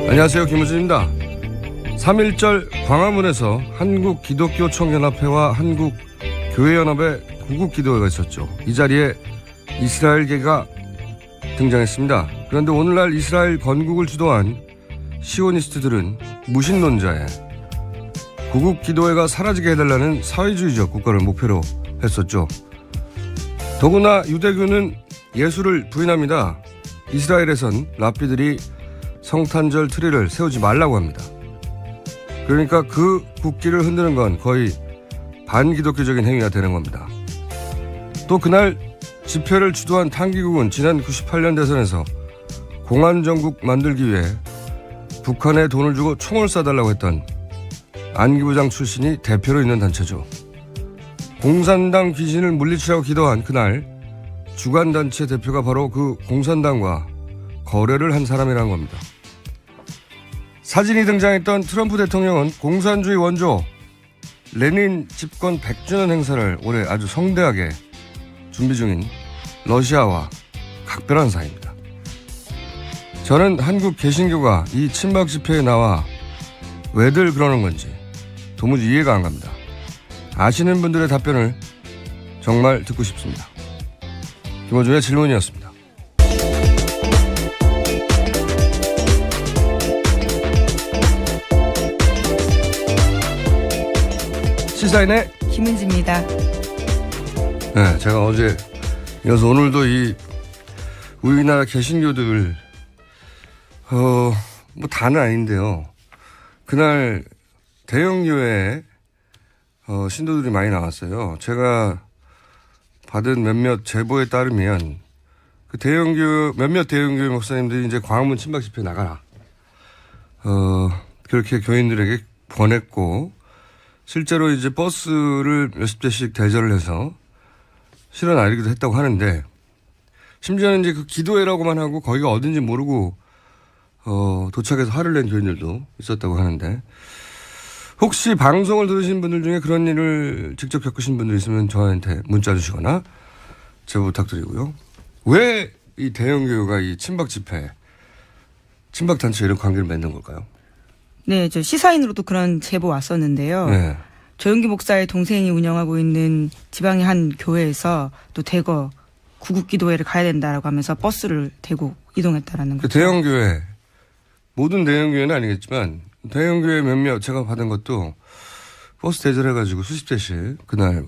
안녕하세요, 김우진입니다. 3.1절 광화문에서 한국기독교총연합회와 한국교회연합의 구국기도회가 있었죠. 이 자리에 이스라엘계가 등장했습니다. 그런데 오늘날 이스라엘 건국을 주도한 시오니스트들은 무신론자에 구국기도회가 사라지게 해달라는 사회주의적 국가를 목표로 했었죠. 더구나 유대교는 예수를 부인합니다. 이스라엘에선 랍비들이 성탄절 트리를 세우지 말라고 합니다. 그러니까 그 국기를 흔드는 건 거의 반기독교적인 행위가 되는 겁니다. 또 그날 집회를 주도한 탄기국은 지난 98년 대선에서 공안정국 만들기 위해 북한에 돈을 주고 총을 쏴달라고 했던 안기부장 출신이 대표로 있는 단체죠. 공산당 귀신을 물리치라고 기도한 그날 주간단체 대표가 바로 그 공산당과 거래를 한 사람이라는 겁니다. 사진이 등장했던 트럼프 대통령은 공산주의 원조 레닌 집권 100주년 행사를 올해 아주 성대하게 준비 중인 러시아와 각별한 사이입니다. 저는 한국 개신교가 이 친박 집회에 나와 왜들 그러는 건지 도무지 이해가 안 갑니다. 아시는 분들의 답변을 정말 듣고 싶습니다. 김어준의 질문이었습니다. 시사인의 김은지입니다. 네, 제가 어제 이어서 오늘도 이 우리나라 개신교들 뭐 다는 아닌데요. 그날 대형교회에 신도들이 많이 나왔어요. 제가 받은 몇몇 제보에 따르면 그 몇몇 대형교회 목사님들이 이제 광화문 친박 집회 나가라. 그렇게 교인들에게 권했고 실제로 이제 버스를 몇십 대씩 대절을 해서 실어 나르기도 했다고 하는데 심지어는 이제 그 기도회라고만 하고 거기가 어딘지 모르고 도착해서 화를 낸 교인들도 있었다고 하는데 혹시 방송을 들으신 분들 중에 그런 일을 직접 겪으신 분들 있으면 저한테 문자 주시거나 제보 부탁드리고요. 왜 이 대형교회가 이 친박 집회, 친박 단체 이런 관계를 맺는 걸까요? 네, 저 시사인으로도 그런 제보 왔었는데요. 네. 조영기 목사의 동생이 운영하고 있는 지방의 한 교회에서 또 대거 구국기도회를 가야 된다라고 하면서 버스를 대고 이동했다라는 그 거죠. 대형교회, 모든 대형교회는 아니겠지만 대형교회 몇몇 제가 받은 것도 버스 대절해가지고 수십 대씩 그날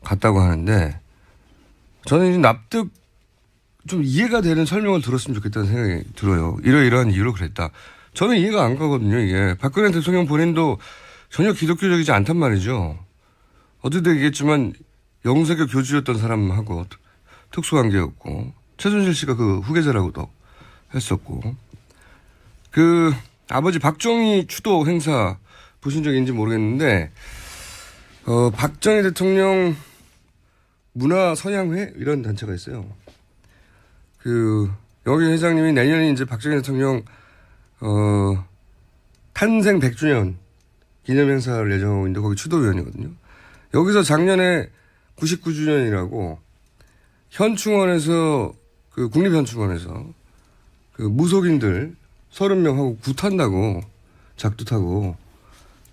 갔다고 하는데 저는 이제 납득 좀 이해가 되는 설명을 들었으면 좋겠다는 생각이 들어요. 이러이러한 이유로 그랬다. 저는 이해가 안 가거든요. 이게 박근혜 대통령 본인도 전혀 기독교적이지 않단 말이죠. 어제도 얘기했지만 영세교 교주였던 사람하고 특수관계였고 최순실 씨가 그 후계자라고도 했었고 그 아버지 박정희 추도 행사 보신 적인지 모르겠는데 박정희 대통령 문화선양회 이런 단체가 있어요. 그 여기 회장님이 내년에 이제 박정희 대통령 탄생 100주년 기념 행사를 예정하고 있는데 거기 추도위원이거든요. 여기서 작년에 99주년이라고 현충원에서 그 국립현충원에서 그 무속인들 30명하고 굿한다고 작두 타고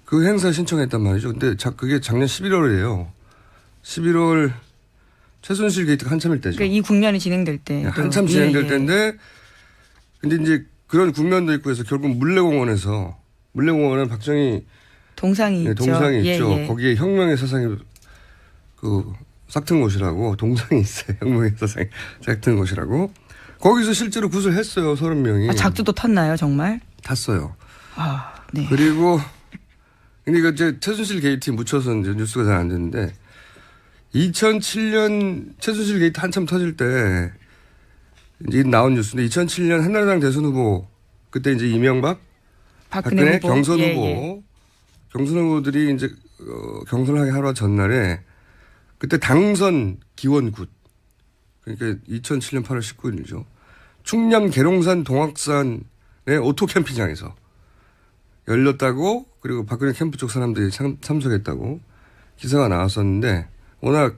그 행사 신청했단 말이죠. 근데 그게 작년 11월이에요. 11월 최순실 게이트가 한참일 때죠. 그러니까 이 국면이 진행될 때. 한참 진행될 때인데 근데 이제 그런 국면도 있고 해서 결국 물레공원은 박정희 동상이 있죠. 동상이 있죠. 예. 거기에 혁명의 사상이 그 싹튼 곳이라고 동상이 있어요. 혁명의 사상이 싹튼 곳이라고. 거기서 실제로 굿을 했어요. 30명이. 작두도 탔나요, 정말? 탔어요. 아, 네. 그리고 근데 이거 이제 최순실 게이트에 묻혀서 이제 뉴스가 잘 안 됐는데 2007년 최순실 게이트 한참 터질 때 이제 나온 뉴스인데 2007년 한나라당 대선 후보 그때 이제 이명박, 박근혜 후보. 경선 예, 후보 예. 경선 후보들이 이제 경선하기 하루 전날에 그때 당선 기원굿 그러니까 2007년 8월 19일이죠. 충남 계룡산 동학산의 오토 캠핑장에서 열렸다고 그리고 박근혜 캠프 쪽 사람들이 참석했다고 기사가 나왔었는데 워낙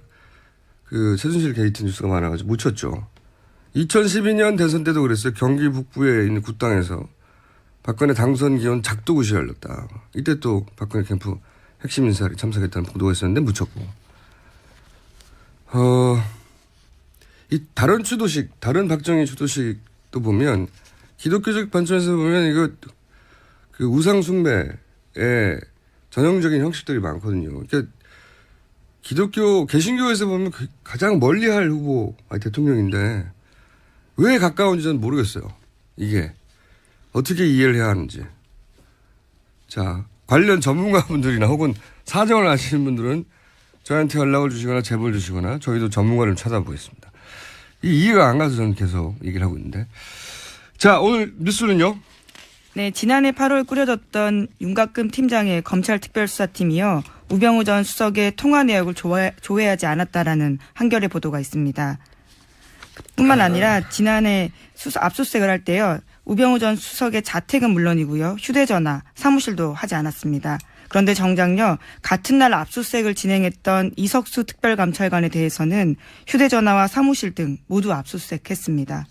그 최순실 게이트 뉴스가 많아가지고 묻혔죠. 2012년 대선 때도 그랬어요. 경기 북부에 있는 굿당에서 박근혜 당선 기원 작두굿이 열렸다. 이때 또 박근혜 캠프 핵심 인사들이 참석했다는 보도가 있었는데 묻혔고. 이 다른 추도식, 다른 박정희 추도식도 보면 기독교적 관점에서 보면 이거 그 우상숭배의 전형적인 형식들이 많거든요. 그러니까 기독교, 개신교에서 보면 가장 멀리할 후보, 대통령인데 왜 가까운지 저는 모르겠어요. 이게 어떻게 이해를 해야 하는지. 자, 관련 전문가분들이나 혹은 사정을 아시는 분들은 저한테 연락을 주시거나 제보를 주시거나 저희도 전문가를 찾아보겠습니다. 이 이해가 안 가서 저는 계속 얘기를 하고 있는데. 자, 오늘 뉴스는요? 네, 지난해 8월 꾸려졌던 윤곽금 팀장의 검찰특별수사팀이요. 우병우 전 수석의 통화 내역을 조회하지 않았다라는 한겨레 보도가 있습니다. 뿐만 아니라 지난해 압수수색을 할 때요. 우병우 전 수석의 자택은 물론이고요. 휴대전화, 사무실도 하지 않았습니다. 그런데 정작요. 같은 날 압수수색을 진행했던 이석수 특별감찰관에 대해서는 휴대전화와 사무실 등 모두 압수수색했습니다.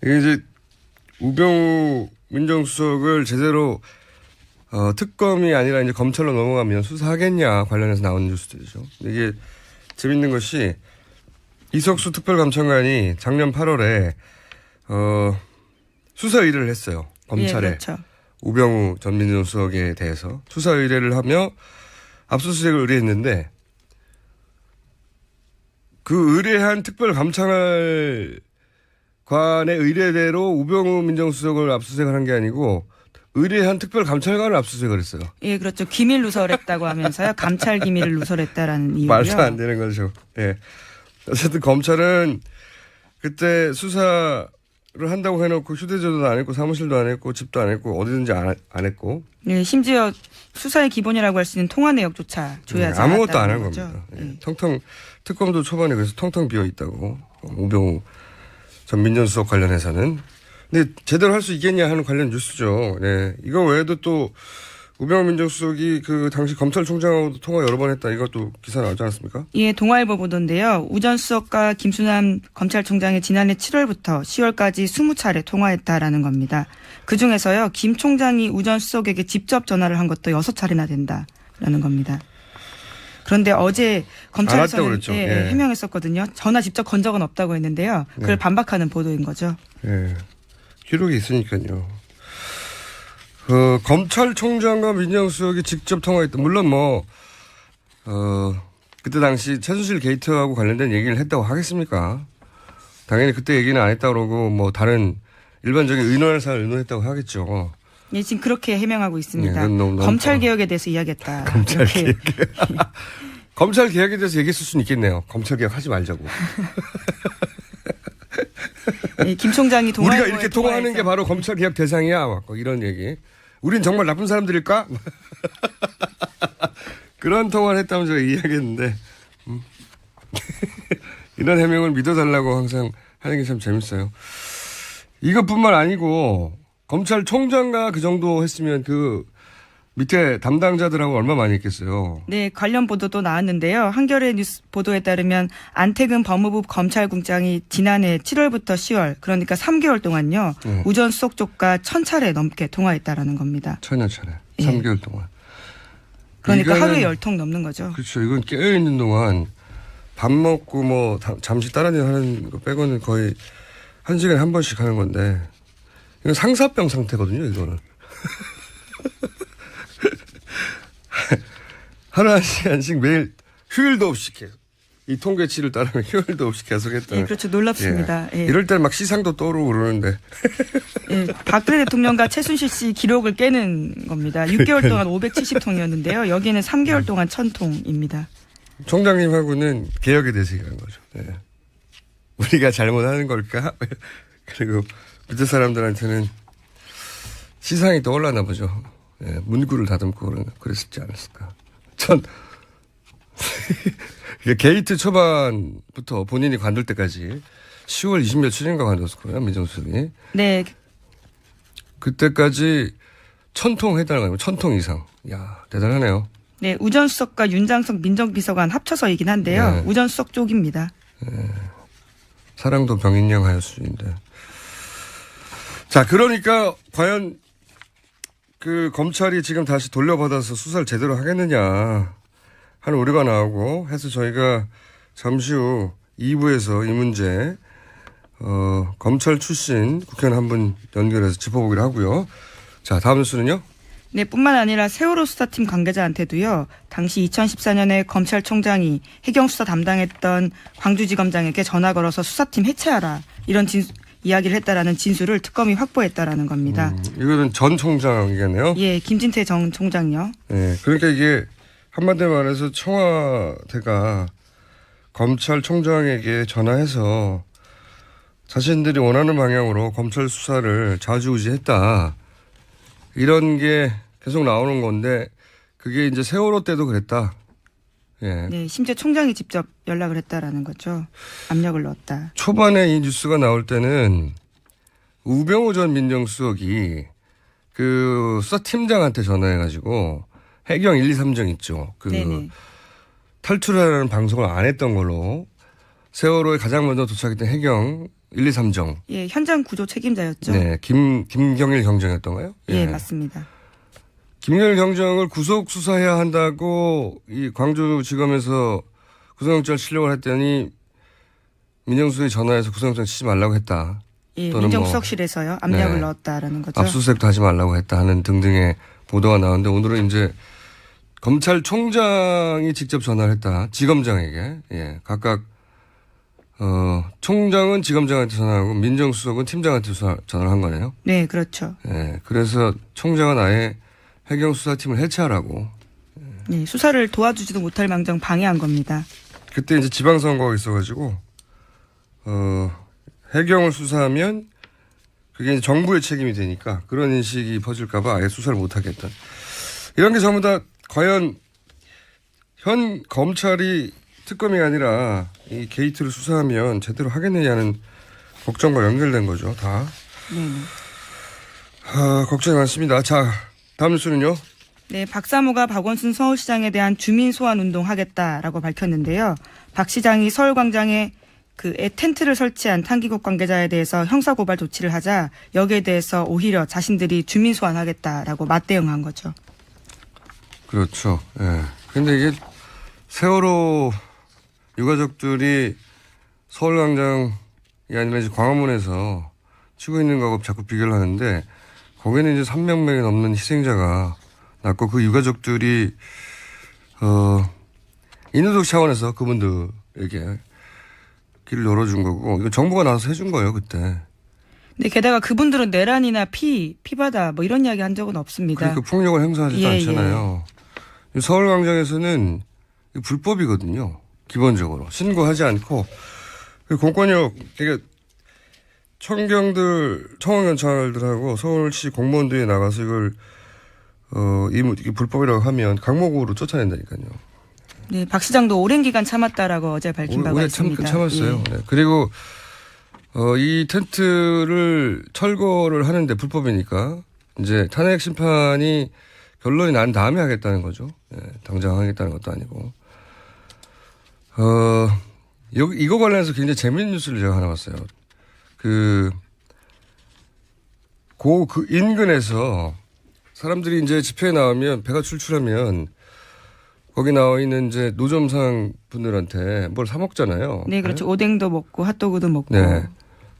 이게 이제 우병우 민정수석을 제대로 특검이 아니라 이제 검찰로 넘어가면 수사하겠냐 관련해서 나오는 뉴스들이죠. 이게 재밌는 것이 이석수 특별감찰관이 작년 8월에 수사 의뢰를 했어요. 검찰에. 예, 그렇죠. 우병우 전 민정수석에 대해서 수사 의뢰를 하며 압수수색을 의뢰했는데 그 의뢰한 특별감찰관의 의뢰대로 우병우 민정수석을 압수수색을 한 게 아니고 의뢰한 특별감찰관을 압수수색을 했어요. 예, 그렇죠. 기밀 누설했다고 하면서요. 감찰 기밀을 누설했다라는 이유고요. 말도 안 되는 거죠. 예. 어쨌든 검찰은 그때 수사를 한다고 해놓고 휴대전화도 안 했고 사무실도 안 했고 집도 안 했고 어디든지 안 했고. 네, 심지어 수사의 기본이라고 할 수 있는 통화 내역조차 조회하지 않았다는 아무것도 안 한 거죠. 겁니다. 예. 네. 텅텅 특검도 초반에 그래서 텅텅 비어 있다고 우병우 전 민정수석 관련해서는. 근데 제대로 할 수 있겠냐 하는 관련 뉴스죠. 네. 이거 외에도 또 우병우 민정수석이 그 당시 검찰총장하고도 통화 여러 번 했다. 이것도 기사 나오지 않았습니까? 예, 동아일보 보도인데요. 우 전 수석과 김수남 검찰총장이 지난해 7월부터 10월까지 20차례 통화했다라는 겁니다. 그중에서요. 김 총장이 우 전 수석에게 직접 전화를 한 것도 6차례나 된다라는 겁니다. 그런데 어제 검찰에서는 예. 해명했었거든요. 전화 직접 건 적은 없다고 했는데요. 그걸 반박하는 보도인 거죠. 예. 기록이 있으니까요. 검찰총장과 민정수석이 직접 통화했다. 물론 그때 당시 최순실 게이트하고 관련된 얘기를 했다고 하겠습니까? 당연히 그때 얘기는 안 했다고 그러고 다른 일반적인 의논사를 의논했다고 하겠죠. 예, 지금 그렇게 해명하고 있습니다. 예, 너무 검찰 개혁에 대해서 이야기했다. 검찰 개혁. 검찰 개혁에 대해서 얘기했을 수는 있겠네요. 검찰 개혁 하지 말자고. 네, 김 총장이 우리가 이렇게 통화하는 게 바로 검찰 개혁 대상이야. 막 이런 얘기. 우린 정말 나쁜 사람들일까? 그런 통화를 했다면 제가 이해하겠는데 이런 해명을 믿어달라고 항상 하는 게 참 재밌어요. 이것뿐만 아니고 검찰총장과 그 정도 했으면 그 밑에 담당자들하고 얼마 많이 했겠어요. 네, 관련 보도도 나왔는데요. 한겨레 뉴스 보도에 따르면 안태근 법무부 검찰국장이 지난해 7월부터 10월, 그러니까 3개월 동안요. 우 전 수석 쪽과 1000차례 넘게 통화했다라는 겁니다. 1000여 차례. 예. 3개월 동안. 그러니까 하루에 10통 넘는 거죠. 그렇죠. 이건 깨어있는 동안 밥 먹고 잠시 다른 일 하는 거 빼고는 거의 1시간에 한 번씩 하는 건데 이건 상사병 상태거든요, 이거는. 하루 1시간씩 매일 휴일도 없이 계속. 이 통계치를 따르면 휴일도 없이 계속 했다. 예, 그렇죠. 놀랍습니다. 예. 예. 이럴 때 막 시상도 떠오르고 그러는데. 예, 박근혜 대통령과 최순실 씨 기록을 깨는 겁니다. 6개월 동안 570통이었는데요. 여기는 3개월 동안 1000통입니다. 총장님하고는 개혁에 대해서 얘기하는 거죠. 예. 우리가 잘못하는 걸까? 그리고 밑에 사람들한테는 시상이 떠올랐나 보죠. 예, 문구를 다듬고 그랬을지 않았을까. 게이트 초반부터 본인이 관둘 때까지 10월 20며칠인가 관뒀을 거예요, 민정수석이. 네. 그때까지 1000통 해달라는 거예요. 1000통 이상. 야, 대단하네요. 네, 우 전 수석과 윤장석 민정비서관 합쳐서이긴 한데요. 네. 우 전 수석 쪽입니다. 사랑도 병인양 하였수인데. 자, 그러니까 과연 그 검찰이 지금 다시 돌려받아서 수사를 제대로 하겠느냐 하는 우려가 나오고 해서 저희가 잠시 후 2부에서 이 문제 검찰 출신 국회의원 한 분 연결해서 짚어보기로 하고요. 자, 다음 뉴스는요. 네, 뿐만 아니라 세월호 수사팀 관계자한테도요. 당시 2014년에 검찰총장이 해경 수사 담당했던 광주지검장에게 전화 걸어서 수사팀 해체하라 이런 이야기를 했다라는 진술을 특검이 확보했다라는 겁니다. 이거는 전 총장이겠네요. 예, 김진태 전 총장요. 네, 그러니까 이게 한마디로 말해서 청와대가 검찰총장에게 전화해서 자신들이 원하는 방향으로 검찰 수사를 좌지우지했다. 이런 게 계속 나오는 건데 그게 이제 세월호 때도 그랬다. 예. 네, 심지어 총장이 직접 연락을 했다라는 거죠. 압력을 넣었다. 초반에 이 뉴스가 나올 때는 우병우 전 민정수석이 그 수사팀장한테 전화해가지고 해경 1, 2, 3정 있죠. 그 네네. 탈출하라는 방송을 안 했던 걸로 세월호에 가장 먼저 도착했던 해경 1, 2, 3정. 예, 현장 구조 책임자였죠. 네, 김경일 경정이었던가요? 예, 맞습니다. 김경일 경정을 구속 수사해야 한다고 이 광주지검에서 구속영장을 치려고 했더니 민정수석이 전화해서 구속영장 치지 말라고 했다. 예, 또는 민정수석실에서요. 압력을 네. 넣었다라는 거죠. 압수수색도 하지 말라고 했다 하는 등등의 보도가 나오는데 오늘은 이제 검찰총장이 직접 전화를 했다. 지검장에게. 예, 각각 총장은 지검장한테 전화하고 민정수석은 팀장한테 전화를 한 거네요. 네, 그렇죠. 예, 그래서 총장은 아예 해경수사팀을 해체하라고. 네, 수사를 도와주지도 못할 망정 방해한 겁니다. 그때 이제 지방선거가 있어가지고 해경을 수사하면 그게 이제 정부의 책임이 되니까 그런 인식이 퍼질까봐 아예 수사를 못하겠다. 이런 게 전부 다 과연 현 검찰이 특검이 아니라 이 게이트를 수사하면 제대로 하겠느냐는 걱정과 연결된 거죠, 다. 네. 걱정이 많습니다. 자, 다음 뉴스는요. 네, 박사모가 박원순 서울시장에 대한 주민 소환 운동 하겠다라고 밝혔는데요. 박 시장이 서울광장에 그에 텐트를 설치한 탄기국 관계자에 대해서 형사고발 조치를 하자 여기에 대해서 오히려 자신들이 주민 소환하겠다라고 맞대응한 거죠. 그렇죠. 예. 근데 이게 세월호 유가족들이 서울광장이 아니라 이제 광화문에서 치고 있는 거하고 자꾸 비교를 하는데 거기는 이제 300명이 넘는 희생자가 났고 그 유가족들이 인도적 차원에서 그분들에게 길을 열어준 거고 이거 정부가 나서서 해준 거예요 그때. 네, 게다가 그분들은 내란이나 피바다 뭐 이런 이야기 한 적은 없습니다. 그러니까 폭력을 행사하지도 예, 않잖아요. 서울광장에서는 불법이거든요. 기본적으로 신고하지 않고 공권력 그러니까 청원경찰들하고 서울시 공무원들이 나가서 이걸 이게 불법이라고 하면 강목으로 쫓아낸다니까요. 네, 박 시장도 오랜 기간 참았다라고 어제 밝힌 바가 있습니다. 참았어요. 예. 네. 그리고 이 텐트를 철거를 하는데 불법이니까 이제 탄핵 심판이 결론이 난 다음에 하겠다는 거죠. 네, 당장 하겠다는 것도 아니고. 이거 관련해서 굉장히 재밌는 뉴스를 제가 하나 봤어요. 그 인근에서 사람들이 이제 집회에 나오면 배가 출출하면 거기 나와 있는 이제 노점상 분들한테 뭘 사 먹잖아요. 네, 그렇죠. 오뎅도 먹고 핫도그도 먹고. 네.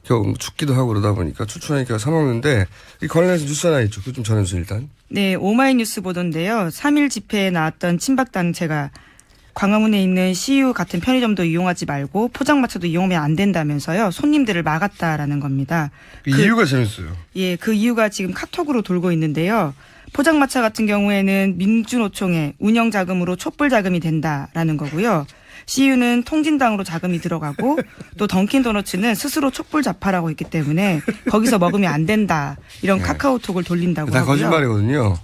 겨우 춥기도 하고 그러다 보니까 추천하니까 사 먹는데 이 관련해서 뉴스 하나 있죠. 그거 좀 전해주세요 일단. 네, 오마이뉴스 보도인데요. 3.1 집회에 나왔던 친박단체가 광화문에 있는 CU 같은 편의점도 이용하지 말고 포장마차도 이용하면 안 된다면서요. 손님들을 막았다라는 겁니다. 이유가 재밌어요. 예, 그 이유가 지금 카톡으로 돌고 있는데요. 포장마차 같은 경우에는 민주노총의 운영 자금으로 촛불 자금이 된다라는 거고요. CU는 통진당으로 자금이 들어가고 또 던킨도너츠는 스스로 촛불 자파라고 했기 때문에 거기서 먹으면 안 된다. 이런 네. 카카오톡을 돌린다고 다 하고요. 거짓말이거든요.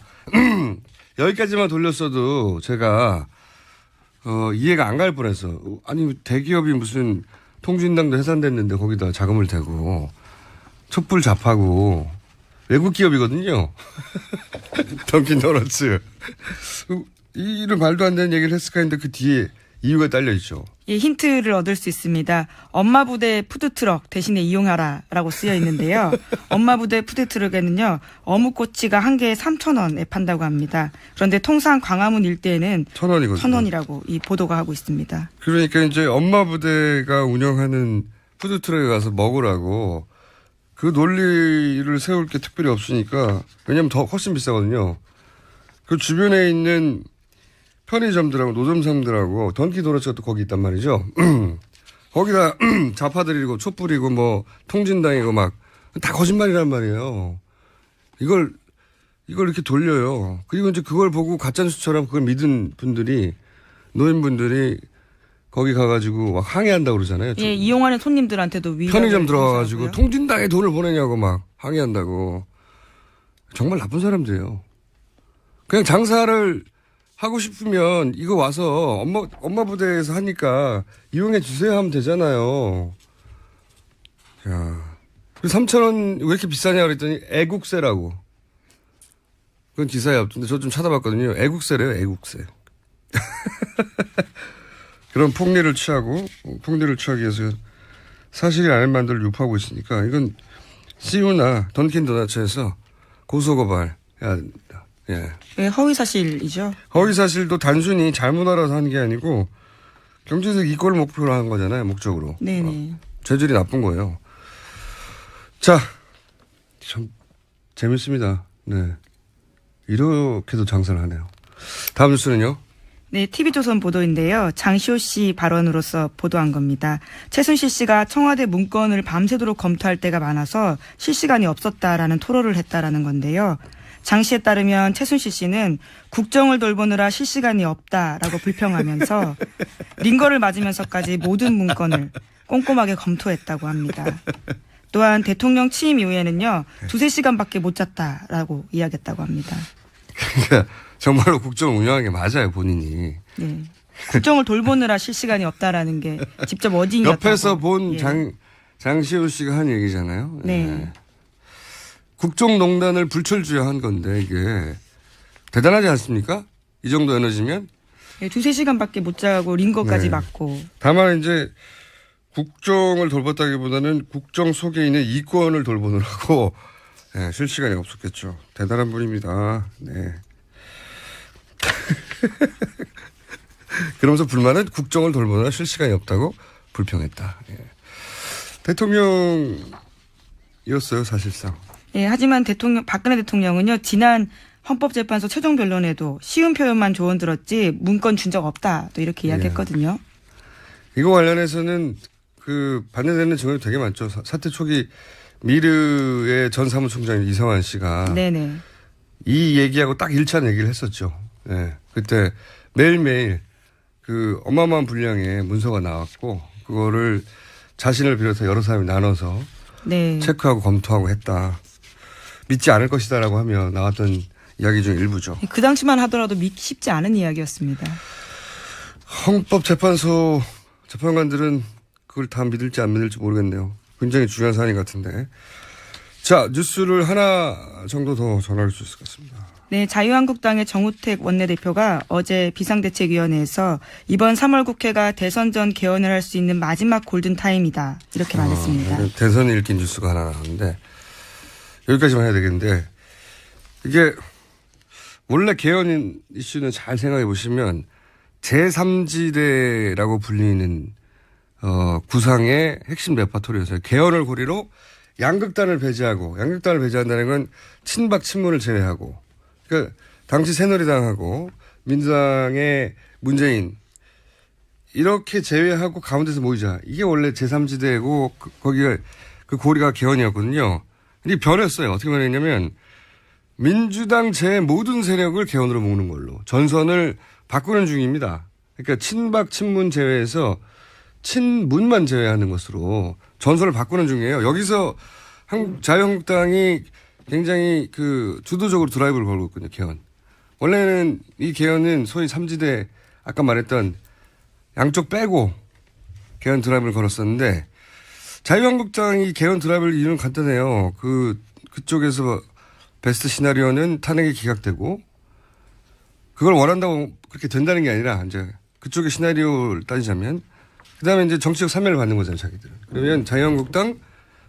여기까지만 돌렸어도 제가 이해가 안 갈 뻔했어. 아니 대기업이 무슨 통진당도 해산됐는데 거기다 자금을 대고 촛불 잡하고 외국 기업이거든요. 던킨도너츠. 이런 말도 안 되는 얘기를 했을까 했는데 그 뒤에 이유가 딸려 있죠. 예, 힌트를 얻을 수 있습니다. 엄마 부대 푸드트럭 대신에 이용하라라고 쓰여 있는데요. 엄마 부대 푸드트럭에는요. 어묵꼬치가 한 개에 3,000원에 판다고 합니다. 그런데 통상 광화문 일대에는 1,000원이거든요. 1,000원이라고 이 보도가 하고 있습니다. 그러니까 이제 엄마 부대가 운영하는 푸드트럭에 가서 먹으라고 그 논리를 세울 게 특별히 없으니까 왜냐면 더 훨씬 비싸거든요. 그 주변에 있는 편의점들하고 노점상들하고 던키도너츠가 또 거기 있단 말이죠. 거기다 자파들이고 촛불이고 뭐 통진당이고 막 다 거짓말이란 말이에요. 이걸 이렇게 돌려요. 그리고 이제 그걸 보고 가짜뉴스처럼 그걸 믿은 분들이 노인분들이 거기 가가지고 막 항의한다고 그러잖아요. 예, 이용하는 손님들한테도 위협을 편의점 들어가가지고 행사하고요. 통진당에 돈을 보내냐고 막 항의한다고. 정말 나쁜 사람들이에요. 그냥 장사를 하고 싶으면 이거 와서 엄마 부대에서 하니까 이용해 주세요 하면 되잖아요. 야, 3,000원 왜 이렇게 비싸냐 그랬더니 애국세라고. 그건 기사에 없던데 저 좀 찾아봤거든요. 애국세래요, 애국세. 그런 폭리를 취하기 위해서 사실이 아닌 만들을 유포하고 있으니까 이건 CU나 던킨도너츠에서 고소고발 해야 됩니다. 예. 예, 허위사실이죠. 허위사실도 단순히 잘못 알아서 한 게 아니고 경제적 이권을 목표로 한 거잖아요. 목적으로. 네네. 죄질이 나쁜 거예요. 자, 참 재밌습니다. 네. 이렇게도 장사를 하네요. 다음 뉴스는요. 네, TV조선 보도인데요. 장시호 씨 발언으로서 보도한 겁니다. 최순실 씨가 청와대 문건을 밤새도록 검토할 때가 많아서 실시간이 없었다라는 토로를 했다라는 건데요. 장 씨에 따르면 최순실 씨는 국정을 돌보느라 실시간이 없다라고 불평하면서 링거를 맞으면서까지 모든 문건을 꼼꼼하게 검토했다고 합니다. 또한 대통령 취임 이후에는요. 2-3시간밖에 못 잤다라고 이야기했다고 합니다. 그러니까 정말로 국정을 운영하는 게 맞아요. 본인이. 네. 국정을 돌보느라 실시간이 없다라는 게 직접 워딩이었다고. 옆에서 본 예. 장시호 씨가 한 얘기잖아요. 네. 네. 국정농단을 불철주야한 건데 이게 대단하지 않습니까? 이 정도 에너지면. 네, 2-3시간밖에 못 자고 링거까지 네. 맞고. 다만 이제 국정을 돌봤다기보다는 국정 속에 있는 이권을 돌보느라고 네, 실시간이 없었겠죠. 대단한 분입니다. 네. 그러면서 불만은 국정을 돌보느라 실시간이 없다고 불평했다. 예. 대통령이었어요, 사실상. 예, 하지만 박근혜 대통령은요, 지난 헌법재판소 최종 변론에도 쉬운 표현만 조언 들었지 문건 준 적 없다. 또 이렇게 이야기했거든요. 이거 관련해서는 그 반대되는 증언이 되게 많죠. 사태 초기 미르의 전 사무총장 이성환 씨가 네네. 이 얘기하고 딱 일치한 얘기를 했었죠. 네. 그때 매일매일 그 어마어마한 분량의 문서가 나왔고 그거를 자신을 비롯해 여러 사람이 나눠서 네. 체크하고 검토하고 했다. 믿지 않을 것이다라고 하며 나왔던 이야기 중 일부죠. 그 당시만 하더라도 믿기 쉽지 않은 이야기였습니다. 헌법재판소 재판관들은 그걸 다 믿을지 안 믿을지 모르겠네요. 굉장히 중요한 사안인 것 같은데. 자, 뉴스를 하나 정도 더 전할 수 있을 것 같습니다. 네, 자유한국당의 정우택 원내대표가 어제 비상대책위원회에서 이번 3월 국회가 대선 전 개헌을 할 수 있는 마지막 골든타임이다. 이렇게 말했습니다. 대선이 읽힌 뉴스가 하나 나왔는데 여기까지만 해야 되겠는데 이게 원래 개헌 이슈는 잘 생각해 보시면 제3지대라고 불리는 구상의 핵심 레파토리였어요. 개헌을 고리로 양극단을 배제한다는 건 친박 친문을 제외하고 그러니까 당시 새누리당하고 민주당의 문재인 이렇게 제외하고 가운데서 모이자. 이게 원래 제3지대고 거기가 그 고리가 개헌이었거든요. 근데 변했어요. 어떻게 변했냐면 민주당 제 모든 세력을 개헌으로 모으는 걸로 전선을 바꾸는 중입니다. 그러니까 친박 친문 제외해서 친문만 제외하는 것으로 전선을 바꾸는 중이에요. 여기서 자유한국당이 굉장히 그 주도적으로 드라이브를 걸고 있거든요. 개헌. 원래는 이 개헌은 소위 3지대 아까 말했던 양쪽 빼고 개헌 드라이브를 걸었었는데 자유한국당이 개헌 드라이브를 이유는 간단해요. 그쪽에서 베스트 시나리오는 탄핵이 기각되고 그걸 원한다고 그렇게 된다는 게 아니라 이제 그쪽의 시나리오를 따지자면 그다음에 이제 정치적 사면을 받는 거잖아요, 자기들은. 그러면 자유한국당,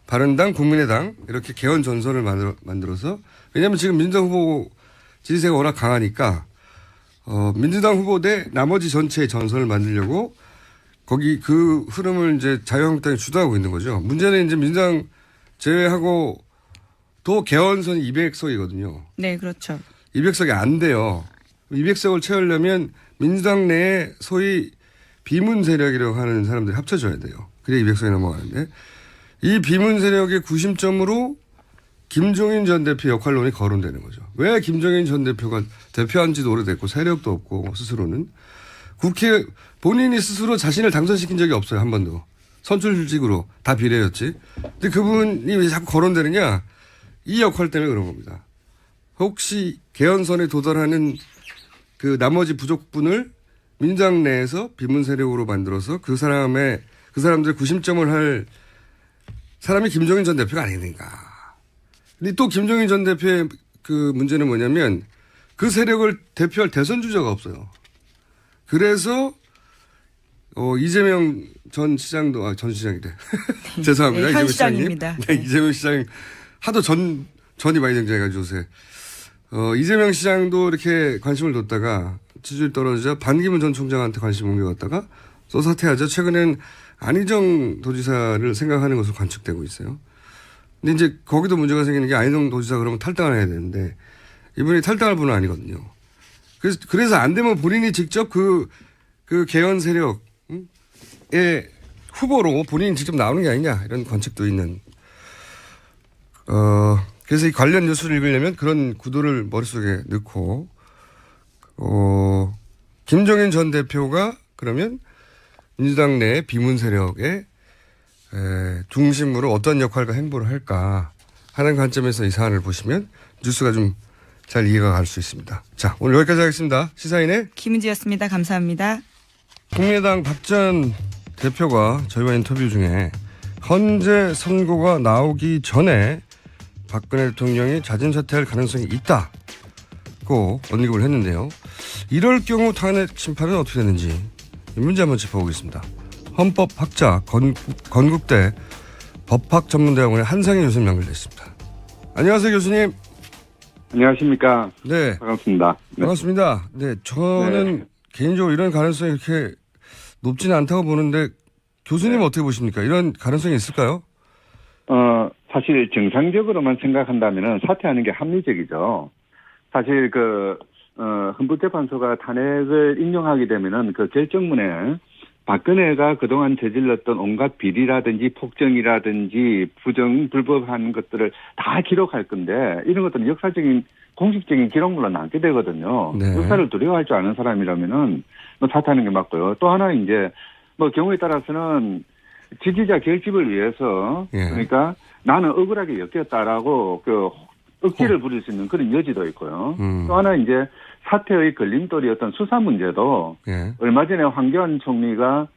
바른당, 국민의당 이렇게 개헌 전선을 만들어서 왜냐하면 지금 민주당 후보 지지세가 워낙 강하니까 민주당 후보 대 나머지 전체의 전선을 만들려고 거기 그 흐름을 이제 자유한국당이 주도하고 있는 거죠. 문제는 이제 민주당 제외하고 또 개헌선이 200석이거든요. 네, 그렇죠. 200석이 안 돼요. 200석을 채우려면 민주당 내에 소위 비문 세력이라고 하는 사람들이 합쳐져야 돼요. 그래 200석이 넘어가는데 이 비문 세력의 구심점으로 김종인 전 대표 역할론이 거론되는 거죠. 왜 김종인 전 대표가 대표한 지도 오래됐고 세력도 없고 스스로는 국회 본인이 스스로 자신을 당선시킨 적이 없어요. 한 번도. 선출직으로 다 비례였지. 근데 그분이 왜 자꾸 거론되느냐. 이 역할 때문에 그런 겁니다. 혹시 개헌선에 도달하는 그 나머지 부족분을 민주당 내에서 비문 세력으로 만들어서 그 사람들의 구심점을 할 사람이 김종인 전 대표가 아니겠는가. 근데 또 김종인 전 대표의 그 문제는 뭐냐면 그 세력을 대표할 대선 주자가 없어요. 그래서 이재명 전 시장도 전 시장이래. 죄송합니다. 네, 현 시장입니다. 네, 이재명 시장 하도 전이 많이 등장해가지고 요새 이재명 시장도 이렇게 관심을 뒀다가 지지율 떨어지자 반기문 전 총장한테 관심 옮겨갔다가 또 사퇴하자 최근엔 안희정 도지사를 생각하는 것으로 관측되고 있어요. 근데 이제 거기도 문제가 생기는 게 안희정 도지사 그러면 탈당을 해야 되는데 이분이 탈당할 분은 아니거든요. 그래서 안 되면 본인이 직접 그 개헌 세력의 후보로 본인이 직접 나오는 게 아니냐 이런 관측도 있는. 그래서 이 관련 뉴스를 읽으려면 그런 구도를 머릿속에 넣고 김종인 전 대표가 그러면 민주당 내 비문 세력의 중심으로 어떤 역할과 행보를 할까 하는 관점에서 이 사안을 보시면 뉴스가 좀 잘 이해가 갈 수 있습니다. 자, 오늘 여기까지 하겠습니다. 시사인의 김은지였습니다. 감사합니다. 국민의당 박 전 대표가 저희와 인터뷰 중에 헌재 선고가 나오기 전에 박근혜 대통령이 자진 사퇴할 가능성이 있다고 언급을 했는데요. 이럴 경우 탄핵 심판은 어떻게 되는지 이 문제 한번 짚어보겠습니다. 헌법학자 건국대 법학전문대학원의 한상희 교수님 연결됐습니다. 안녕하세요, 교수님. 안녕하십니까. 네. 반갑습니다. 네. 반갑습니다. 네, 저는 개인적으로 이런 가능성이 그렇게 높지는 않다고 보는데 교수님 은 어떻게 보십니까? 이런 가능성이 있을까요? 사실 정상적으로만 생각한다면 사퇴하는 게 합리적이죠. 사실 헌법재판소가 탄핵을 인용하게 되면은 그 결정문에 박근혜가 그동안 저질렀던 온갖 비리라든지 폭정이라든지 불법한 것들을 다 기록할 건데 이런 것들은 역사적인 공식적인 기록물로 남게 되거든요. 네. 역사를 두려워할 줄 아는 사람이라면은 사퇴하는 게 맞고요. 또 하나 이제 경우에 따라서는 지지자 결집을 위해서 예. 그러니까 나는 억울하게 엮였다라고 억지를 부릴 수 있는 그런 여지도 있고요. 또 하나 이제 사퇴의 걸림돌이었던 수사 문제도 예. 얼마 전에 황교안 총리가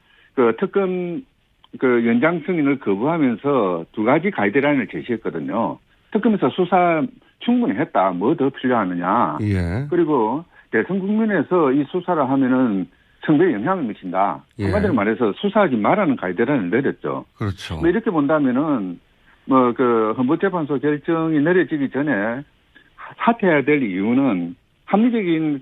특검 연장 승인을 거부하면서 두 가지 가이드라인을 제시했거든요. 특검에서 수사 충분히 했다. 뭐 더 필요하느냐. 예. 그리고 대선 국면에서 이 수사를 하면은 선거에 영향을 미친다. 예. 한마디로 말해서 수사하지 말라는 가이드라인을 내렸죠. 그렇죠. 이렇게 본다면은 헌법재판소 결정이 내려지기 전에 사퇴해야 될 이유는 합리적인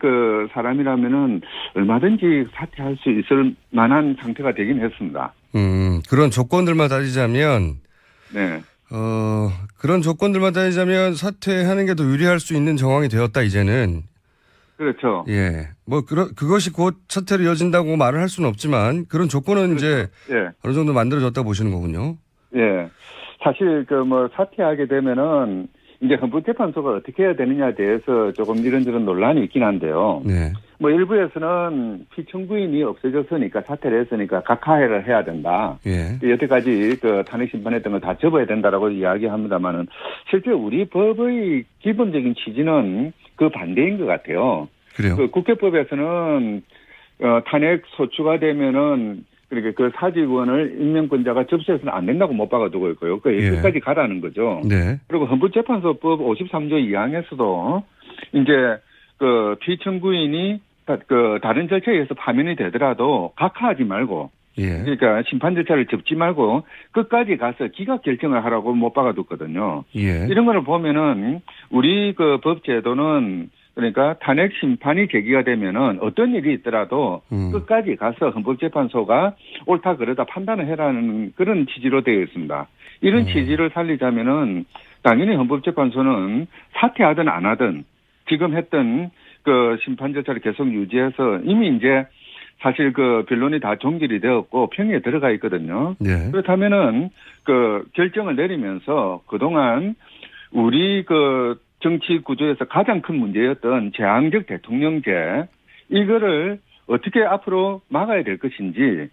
사람이라면은 얼마든지 사퇴할 수 있을 만한 상태가 되긴 했습니다. 그런 조건들만 따지자면, 네. 그런 조건들만 따지자면 사퇴하는 게 더 유리할 수 있는 정황이 되었다, 이제는. 그렇죠. 예. 그것이 곧 사퇴로 이어진다고 말을 할 수는 없지만, 그런 조건은 이제 예. 어느 정도 만들어졌다 보시는 거군요. 예. 사실 사퇴하게 되면은 이제 헌법재판소가 어떻게 해야 되느냐에 대해서 조금 이런저런 논란이 있긴 한데요. 네. 일부에서는 피청구인이 없어졌으니까 사퇴를 했으니까 각하해를 해야 된다. 예. 여태까지 탄핵 심판했던 거 다 접어야 된다라고 이야기합니다만은 실제 우리 법의 기본적인 취지는 그 반대인 것 같아요. 그래요. 국회법에서는 탄핵 소추가 되면은 그러니까 사직원을 임명권자가 접수해서는 안 된다고 못 박아두고 있고요. 여기까지 가라는 거죠. 네. 그리고 헌법재판소법 53조 2항에서도 이제 피청구인이 다른 절차에 의해서 파면이 되더라도 각하하지 말고 예. 그러니까 심판 절차를 접지 말고 끝까지 가서 기각 결정을 하라고 못 박아뒀거든요. 예. 이런 거를 보면은 우리 그 법제도는 그러니까 탄핵 심판이 제기가 되면은 어떤 일이 있더라도 끝까지 가서 헌법재판소가 옳다 그러다 판단을 해라는 그런 취지로 되어 있습니다. 이런 취지를 살리자면은 당연히 헌법재판소는 사퇴하든 안 하든 지금 했던 그 심판 절차를 계속 유지해서 이미 이제 사실 그 변론이 다 종결이 되었고 평의에 들어가 있거든요. 예. 그렇다면은 그 결정을 내리면서 그동안 우리 그 정치 구조에서 가장 큰 문제였던 제왕적 대통령제 이거를 어떻게 앞으로 막아야 될 것인지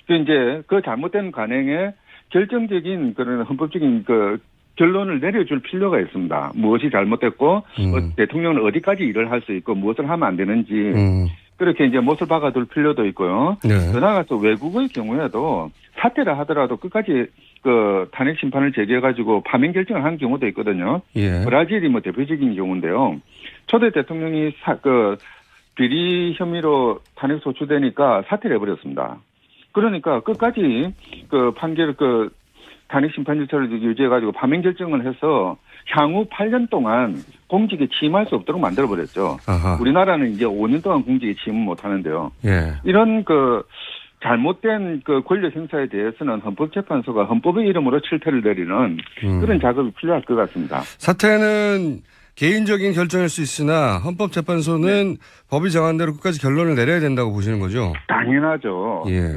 이제 그 잘못된 관행에 결정적인 그런 헌법적인 그 결론을 내려줄 필요가 있습니다. 무엇이 잘못됐고 대통령은 어디까지 일을 할 수 있고 무엇을 하면 안 되는지 그렇게 이제 못을 박아둘 필요도 있고요. 네. 더 나아가서 외국의 경우에도 사퇴를 하더라도 끝까지 그 탄핵 심판을 제기해가지고 파면 결정을 한 경우도 있거든요. 예. 브라질이 뭐 대표적인 경우인데요. 초대 대통령이 비리 혐의로 탄핵 소추되니까 사퇴를 해버렸습니다. 그러니까 끝까지 그 판결 탄핵 심판 절차를 유지해가지고 파면 결정을 해서 향후 8년 동안 공직에 취임할 수 없도록 만들어버렸죠. 아하. 우리나라는 이제 5년 동안 공직에 취임을 못하는데요. 예. 이런 잘못된 권력 행사에 대해서는 헌법재판소가 헌법의 이름으로 실패를 내리는 그런 작업이 필요할 것 같습니다. 사퇴는 개인적인 결정일 수 있으나 헌법재판소는 법이 정한 대로 끝까지 결론을 내려야 된다고 보시는 거죠? 당연하죠. 예.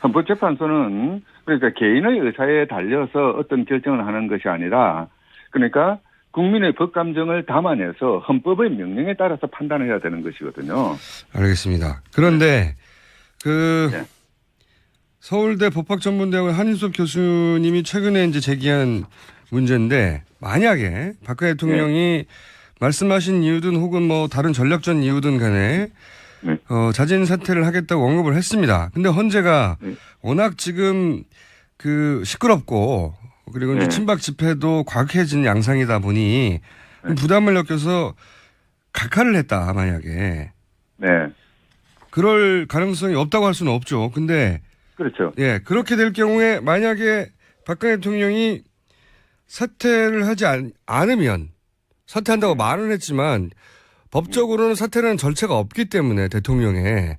헌법재판소는 그러니까 개인의 의사에 달려서 어떤 결정을 하는 것이 아니라 그러니까 국민의 법감정을 담아내서 헌법의 명령에 따라서 판단을 해야 되는 것이거든요. 알겠습니다. 그런데 네. 서울대 법학전문대학원 한인섭 교수님이 최근에 이제 제기한 문제인데 만약에 박근혜 대통령이 말씀하신 이유든 혹은 뭐 다른 전략적 이유든 간에 자진 사퇴를 하겠다고 언급을 했습니다. 근데 헌재가 워낙 지금 시끄럽고 그리고 이제 친박 집회도 과격해진 양상이다 보니 부담을 느껴서 각하를 했다 만약에. 네. 그럴 가능성이 없다고 할 수는 없죠. 근데 그렇죠. 예, 그렇게 될 경우에 만약에 박근혜 대통령이 사퇴를 하지 않으면 사퇴한다고 말은 했지만 법적으로는 사퇴라는 절차가 없기 때문에 대통령에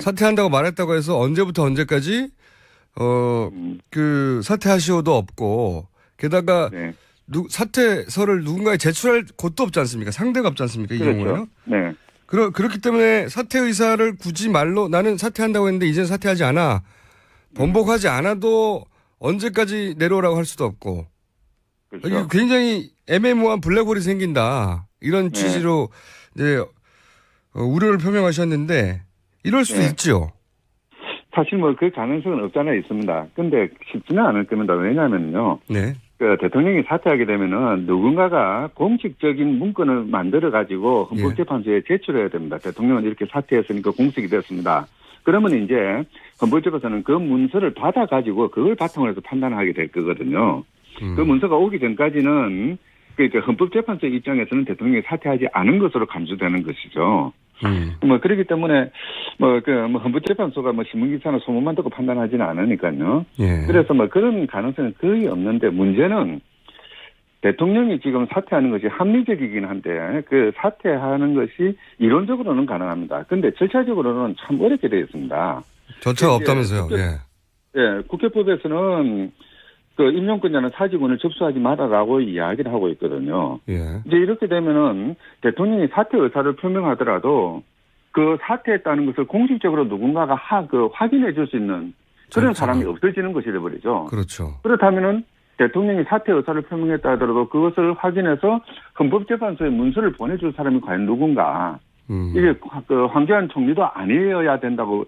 사퇴한다고 말했다고 해서 언제부터 언제까지 사퇴하시오도 없고 게다가 사퇴서를 누군가에 제출할 곳도 없지 않습니까? 상대가 없지 않습니까? 이 그렇죠. 경우에는. 네. 그렇기 때문에 사퇴 의사를 굳이 말로 나는 사퇴한다고 했는데 이제는 사퇴하지 않아. 번복하지 않아도 언제까지 내려오라고 할 수도 없고. 그렇죠. 이게 굉장히 애매모호한 블랙홀이 생긴다. 이런 취지로 이제 우려를 표명하셨는데 이럴 수도 있죠. 사실 그 가능성은 없잖아 있습니다. 근데 쉽지는 않을 겁니다. 왜냐하면요. 네. 대통령이 사퇴하게 되면은 누군가가 공식적인 문건을 만들어 가지고 헌법재판소에 제출해야 됩니다. 대통령은 이렇게 사퇴했으니까 공식이 됐습니다. 그러면 이제 헌법재판소는 그 문서를 받아 가지고 그걸 바탕으로 해서 판단하게 될 거거든요. 그 문서가 오기 전까지는 헌법재판소 입장에서는 대통령이 사퇴하지 않은 것으로 감수되는 것이죠. 그렇기 때문에 헌법재판소가 신문기사나 소문만 듣고 판단하지는 않으니까요. 예. 그래서 그런 가능성은 거의 없는데 문제는 대통령이 지금 사퇴하는 것이 합리적이긴 한데 그 사퇴하는 것이 이론적으로는 가능합니다. 근데 절차적으로는 참 어렵게 되어 있습니다. 절차가 없다면서요. 국회법에서는 임용권자는 사직원을 접수하지 말아라고 이야기를 하고 있거든요. 예. 이제 이렇게 되면은 대통령이 사퇴 의사를 표명하더라도 그 사퇴했다는 것을 공식적으로 누군가가 확인해 줄 수 있는 그런 사람이 없어지는 것이 되어버리죠. 그렇죠. 그렇다면은 대통령이 사퇴 의사를 표명했다 하더라도 그것을 확인해서 헌법재판소에 문서를 보내줄 사람이 과연 누군가. 이게 황교안 총리도 아니어야 된다고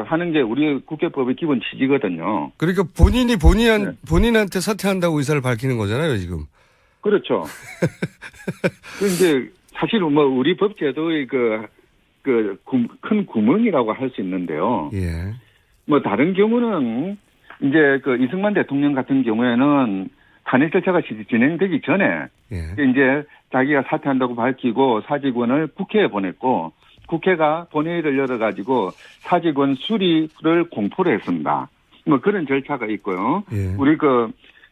하는 게 우리 국회법의 기본 취지거든요. 그러니까 본인한테 사퇴한다고 의사를 밝히는 거잖아요, 지금. 그렇죠. 이제 사실 우리 법 제도의 큰 구멍이라고 할 수 있는데요. 예. 다른 경우는 이제 이승만 대통령 같은 경우에는 탄핵 절차가 진행되기 전에 이제 자기가 사퇴한다고 밝히고 사직원을 국회에 보냈고 국회가 본회의를 열어가지고 사직원 수리를 공포를 했습니다. 뭐 그런 절차가 있고요. 예. 우리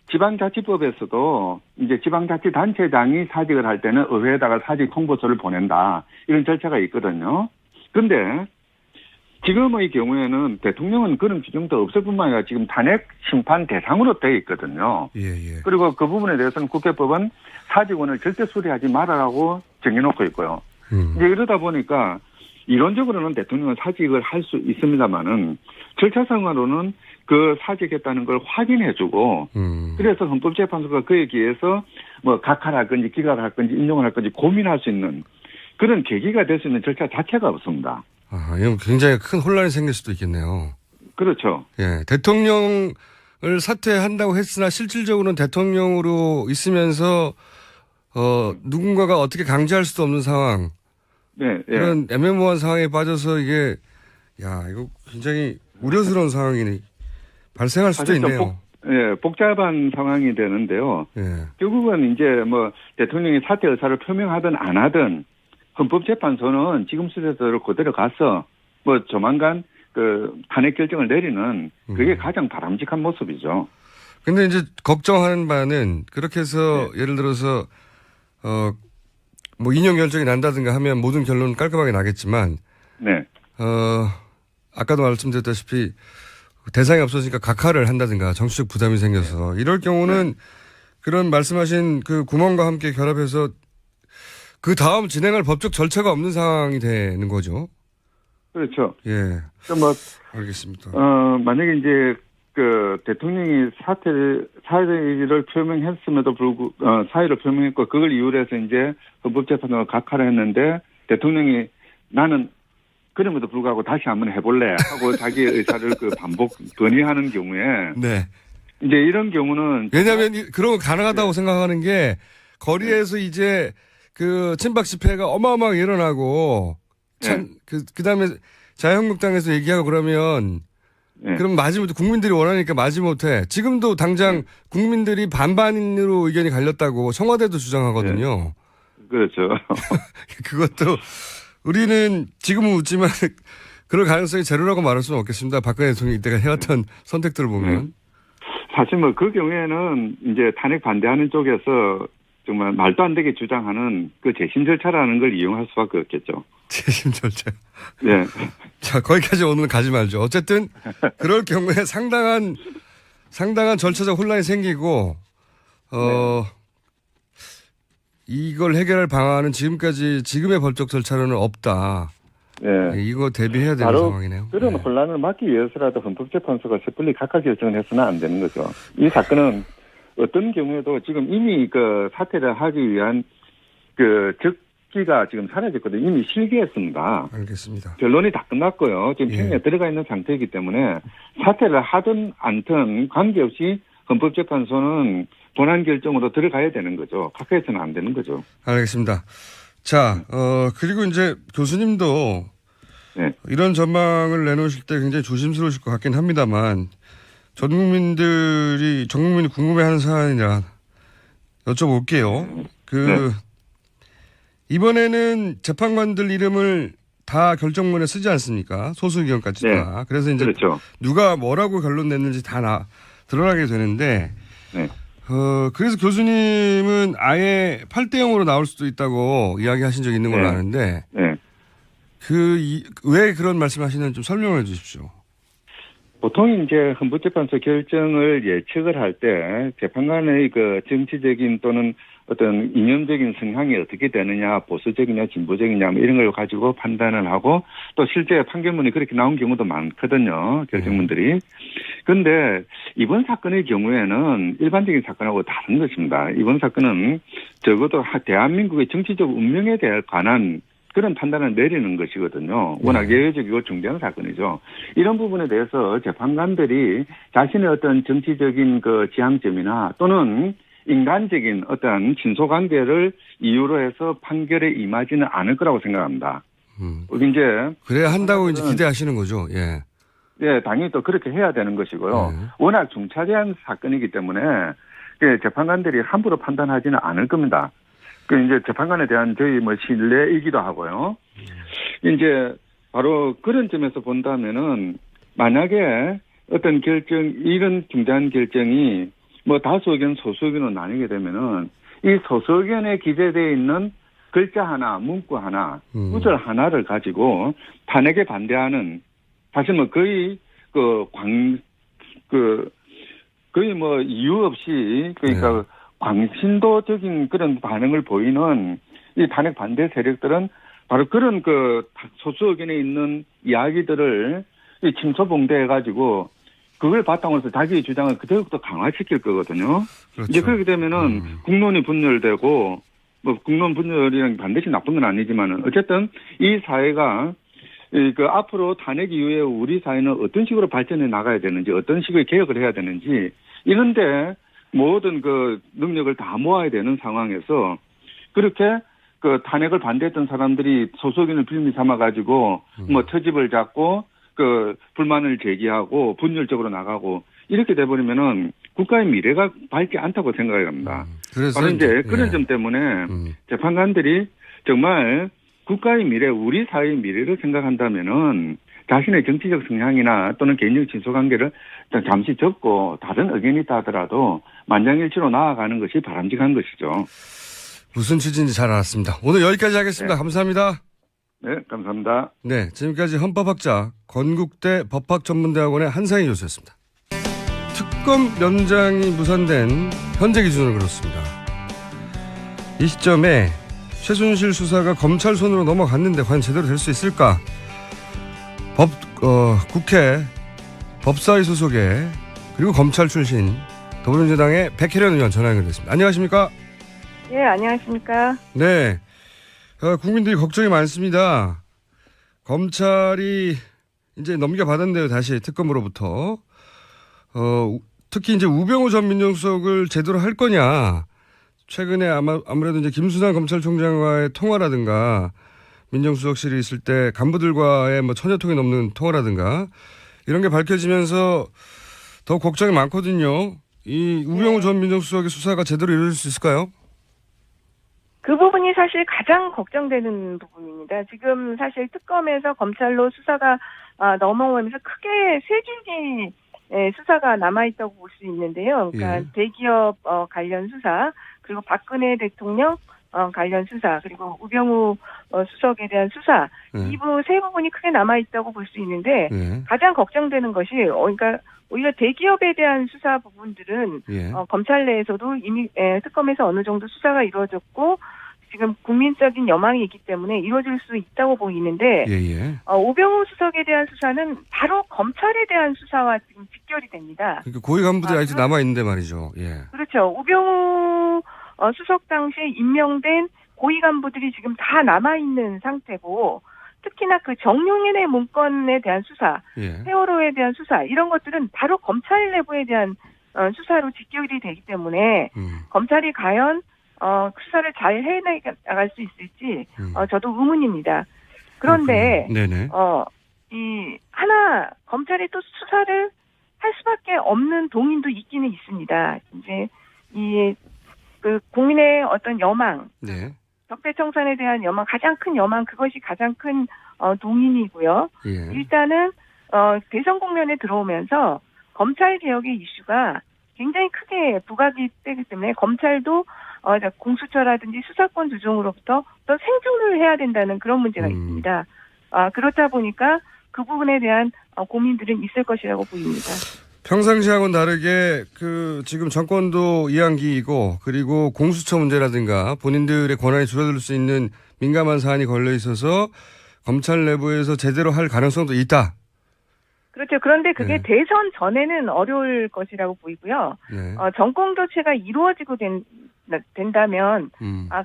지방자치법에서도 이제 지방자치단체장이 사직을 할 때는 의회에다가 사직 통보서를 보낸다. 이런 절차가 있거든요. 그런데 지금의 경우에는 대통령은 그런 규정도 없을 뿐만 아니라 지금 탄핵 심판 대상으로 되어 있거든요. 예. 그리고 그 부분에 대해서는 국회법은 사직원을 절대 수리하지 말아라고 정해놓고 있고요. 이제 이러다 보니까 이론적으로는 대통령은 사직을 할 수 있습니다만은 절차상으로는 그 사직했다는 걸 확인해주고 그래서 헌법재판소가 그에 기해서 뭐 각하를 할 건지 기각을 할 건지 인용을 할 건지 고민할 수 있는 그런 계기가 될 수 있는 절차 자체가 없습니다. 아, 이건 굉장히 큰 혼란이 생길 수도 있겠네요. 그렇죠. 예, 대통령을 사퇴한다고 했으나 실질적으로는 대통령으로 있으면서 누군가가 어떻게 강제할 수도 없는 상황. 네, 예. 그런 애매모호한 상황에 빠져서 이게 이거 굉장히 우려스러운 상황이 발생할 수도 사실 좀 있네요. 복잡한 상황이 되는데요. 예. 결국은 이제 뭐 대통령이 사퇴 의사를 표명하든 안 하든 헌법재판소는 지금 수준대로 그대로 가서 뭐 조만간 그 탄핵 결정을 내리는 그게 가장 바람직한 모습이죠. 근데 이제 걱정하는 바는 그렇게 해서 예를 들어서 뭐 인용 결정이 난다든가 하면 모든 결론은 깔끔하게 나겠지만 네. 아까도 말씀드렸다시피 대상이 없어지니까 각하를 한다든가 정치적 부담이 생겨서 이럴 경우는 그런 말씀하신 그 구멍과 함께 결합해서 그 다음 진행할 법적 절차가 없는 상황이 되는 거죠. 그렇죠. 예. 뭐 알겠습니다. 만약에 이제 그 대통령이 사의를 표명했음에도 불구하고 사의를 표명했고 그걸 이유로 해서 이제 헌법재판소가 각하를 했는데 대통령이 나는 그럼에도 불구하고 다시 한번 해볼래 하고 자기의 의사를 반복 건의하는 경우에 네. 이제 이런 경우는 왜냐하면 그런 거 가능하다고 생각하는 게 거리에서 이제 그 친박 집회가 어마어마하게 일어나고 그다음에 자유한국당에서 얘기하고 그러면 그럼 마지못해 국민들이 원하니까 마지못해 지금도 당장 국민들이 반반으로 의견이 갈렸다고 청와대도 주장하거든요. 그렇죠. 그것도 우리는 지금은 웃지만 그럴 가능성이 제로라고 말할 수는 없겠습니다. 박근혜 대통령이 이때가 해왔던 선택들을 보면. 사실 뭐 그 경우에는 이제 탄핵 반대하는 쪽에서 정말 말도 안 되게 주장하는 그 재심 절차라는 걸 이용할 수밖에 없겠죠. 재심 절차. 네. 자, 거기까지 오늘은 가지 말죠. 어쨌든 그럴 경우에 상당한 절차적 혼란이 생기고 이걸 해결할 방안은 지금의 법적 절차로는 없다. 네. 이거 대비해야 되는 상황이네요. 그런 혼란을 막기 위해서라도 헌법재판소가 섣불리 각하 결정을 해서는 안 되는 거죠. 이 사건은 어떤 경우에도 지금 이미 그 사퇴를 하기 위한 그 적기가 지금 사라졌거든요. 이미 실기했습니다. 알겠습니다. 변론이 다 끝났고요. 지금 평에 들어가 있는 상태이기 때문에 사퇴를 하든 않든 관계없이 헌법재판소는 본안 결정으로 들어가야 되는 거죠. 각하해서는 안 되는 거죠. 알겠습니다. 자, 그리고 이제 교수님도 이런 전망을 내놓으실 때 굉장히 조심스러우실 것 같긴 합니다만 전 국민이 궁금해하는 사안이라 여쭤볼게요. 이번에는 재판관들 이름을 다 결정문에 쓰지 않습니까? 소수 의견까지 다. 그래서 이제 그렇죠. 누가 뭐라고 결론 냈는지 다 드러나게 되는데 그래서 교수님은 아예 8대0으로 나올 수도 있다고 이야기하신 적이 있는 걸로 아는데 왜 그런 말씀하시는지 좀 설명해 주십시오. 보통 이제 헌법재판소 결정을 예측을 할 때 재판관의 그 정치적인 또는 어떤 이념적인 성향이 어떻게 되느냐, 보수적이냐, 진보적이냐 뭐 이런 걸 가지고 판단을 하고 또 실제 판결문이 그렇게 나온 경우도 많거든요. 결정문들이. 그런데 이번 사건의 경우에는 일반적인 사건하고 다른 것입니다. 이번 사건은 적어도 대한민국의 정치적 운명에 대해 관한 그런 판단을 내리는 것이거든요. 워낙 예외적이고 중대한 사건이죠. 이런 부분에 대해서 재판관들이 자신의 어떤 정치적인 그 지향점이나 또는 인간적인 어떤 친소관계를 이유로 해서 판결에 임하지는 않을 거라고 생각합니다. 이제 그래야 한다고 이제 기대하시는 거죠. 예. 예, 당연히 또 그렇게 해야 되는 것이고요. 워낙 중차대한 사건이기 때문에 재판관들이 함부로 판단하지는 않을 겁니다. 그 이제 재판관에 대한 저희 뭐 신뢰이기도 하고요. 이제 바로 그런 점에서 본다면은 만약에 어떤 결정, 이런 중대한 결정이 뭐 다수 의견, 소수 의견으로 나뉘게 되면은 이 소수 의견에 기재되어 있는 글자 하나, 문구 하나, 구절 하나를 가지고 탄핵에 반대하는 사실 뭐 거의 거의 뭐 이유 없이 그러니까 네. 광신도적인 그런 반응을 보이는 이 탄핵 반대 세력들은 바로 그런 소수 의견에 있는 이야기들을 이 침소봉대해가지고 그걸 바탕으로 해서 자기의 주장을 그대로 또 강화시킬 거거든요. 그렇죠. 이제 그렇게 되면은 국론이 분열되고 뭐 국론 분열이랑 반드시 나쁜 건 아니지만은 어쨌든 이 사회가 앞으로 탄핵 이후에 우리 사회는 어떤 식으로 발전해 나가야 되는지 어떤 식의 개혁을 해야 되는지 이런데 모든 능력을 다 모아야 되는 상황에서 그렇게 탄핵을 반대했던 사람들이 소수 의견을 빌미 삼아 가지고 뭐 터집을 잡고 불만을 제기하고 분열적으로 나가고 이렇게 돼버리면은 국가의 미래가 밝지 않다고 생각을 합니다. 그래서 바로 이제 그런 점 때문에 재판관들이 정말 국가의 미래, 우리 사회의 미래를 생각한다면은 자신의 정치적 성향이나 또는 개인적 친소관계를 잠시 접고 다른 의견이 있다 하더라도 만장일치로 나아가는 것이 바람직한 것이죠. 무슨 취지인지 잘 알았습니다. 오늘 여기까지 하겠습니다. 네. 감사합니다. 네, 감사합니다. 네, 지금까지 헌법학자 건국대 법학전문대학원의 한상희 교수였습니다. 특검 연장이 무산된 현재 기준으로 그렇습니다. 이 시점에 최순실 수사가 검찰 손으로 넘어갔는데 과연 제대로 될 수 있을까? 국회 법사위 소속의 그리고 검찰 출신 더불어민주당의 백혜련 의원 전화 연결됐습니다. 안녕하십니까? 예, 안녕하십니까? 네. 국민들이 걱정이 많습니다. 검찰이 이제 넘겨받았는데요, 다시 특검으로부터. 특히 이제 우병우 전 민정수석을 제대로 할 거냐. 최근에 아무래도 이제 김수남 검찰총장과의 통화라든가 민정수석실이 있을 때 간부들과의 뭐 1000여 통이 넘는 통화라든가 이런 게 밝혀지면서 더 걱정이 많거든요. 이 우병우 전 민정수석의 수사가 제대로 이루어질 수 있을까요? 그 부분이 사실 가장 걱정되는 부분입니다. 지금 사실 특검에서 검찰로 수사가 넘어오면서 크게 세 줄기 수사가 남아있다고 볼 수 있는데요. 그러니까 대기업 관련 수사, 그리고 박근혜 대통령 관련 수사, 그리고 우병우 수석에 대한 수사, 세 부분이 크게 남아있다고 볼 수 있는데 가장 걱정되는 것이 그러니까 오히려 대기업에 대한 수사 부분들은 검찰 내에서도 이미 특검에서 어느 정도 수사가 이루어졌고 지금 국민적인 여망이 있기 때문에 이루어질 수 있다고 보이는데 우병우 수석에 대한 수사는 바로 검찰에 대한 수사와 지금 직결이 됩니다. 그러니까 고위 간부들이 아직 남아있는데 말이죠. 예. 그렇죠. 우병우 수석 당시에 임명된 고위 간부들이 지금 다 남아있는 상태고 특히나 그 정용인의 문건에 대한 수사, 세월호에 대한 수사 이런 것들은 바로 검찰 내부에 대한 수사로 직결이 되기 때문에 검찰이 과연 수사를 잘 해나갈 수 있을지 저도 의문입니다. 그런데 검찰이 또 수사를 할 수밖에 없는 동인도 있기는 있습니다. 이제 그 국민의 어떤 여망, 적폐청산에 대한 여망, 가장 큰 여망, 그것이 가장 큰 동인이고요. 일단은 대선 국면에 들어오면서 검찰 개혁의 이슈가 굉장히 크게 부각이 되기 때문에 검찰도 공수처라든지 수사권 조정으로부터 더 생존을 해야 된다는 그런 문제가 있습니다. 그렇다 보니까 그 부분에 대한 고민들은 있을 것이라고 보입니다. 평상시하고는 다르게 지금 정권도 이양기이고 그리고 공수처 문제라든가 본인들의 권한이 줄어들 수 있는 민감한 사안이 걸려 있어서 검찰 내부에서 제대로 할 가능성도 있다. 그렇죠. 그런데 그게 대선 전에는 어려울 것이라고 보이고요. 정권 교체가 이루어지고 된다면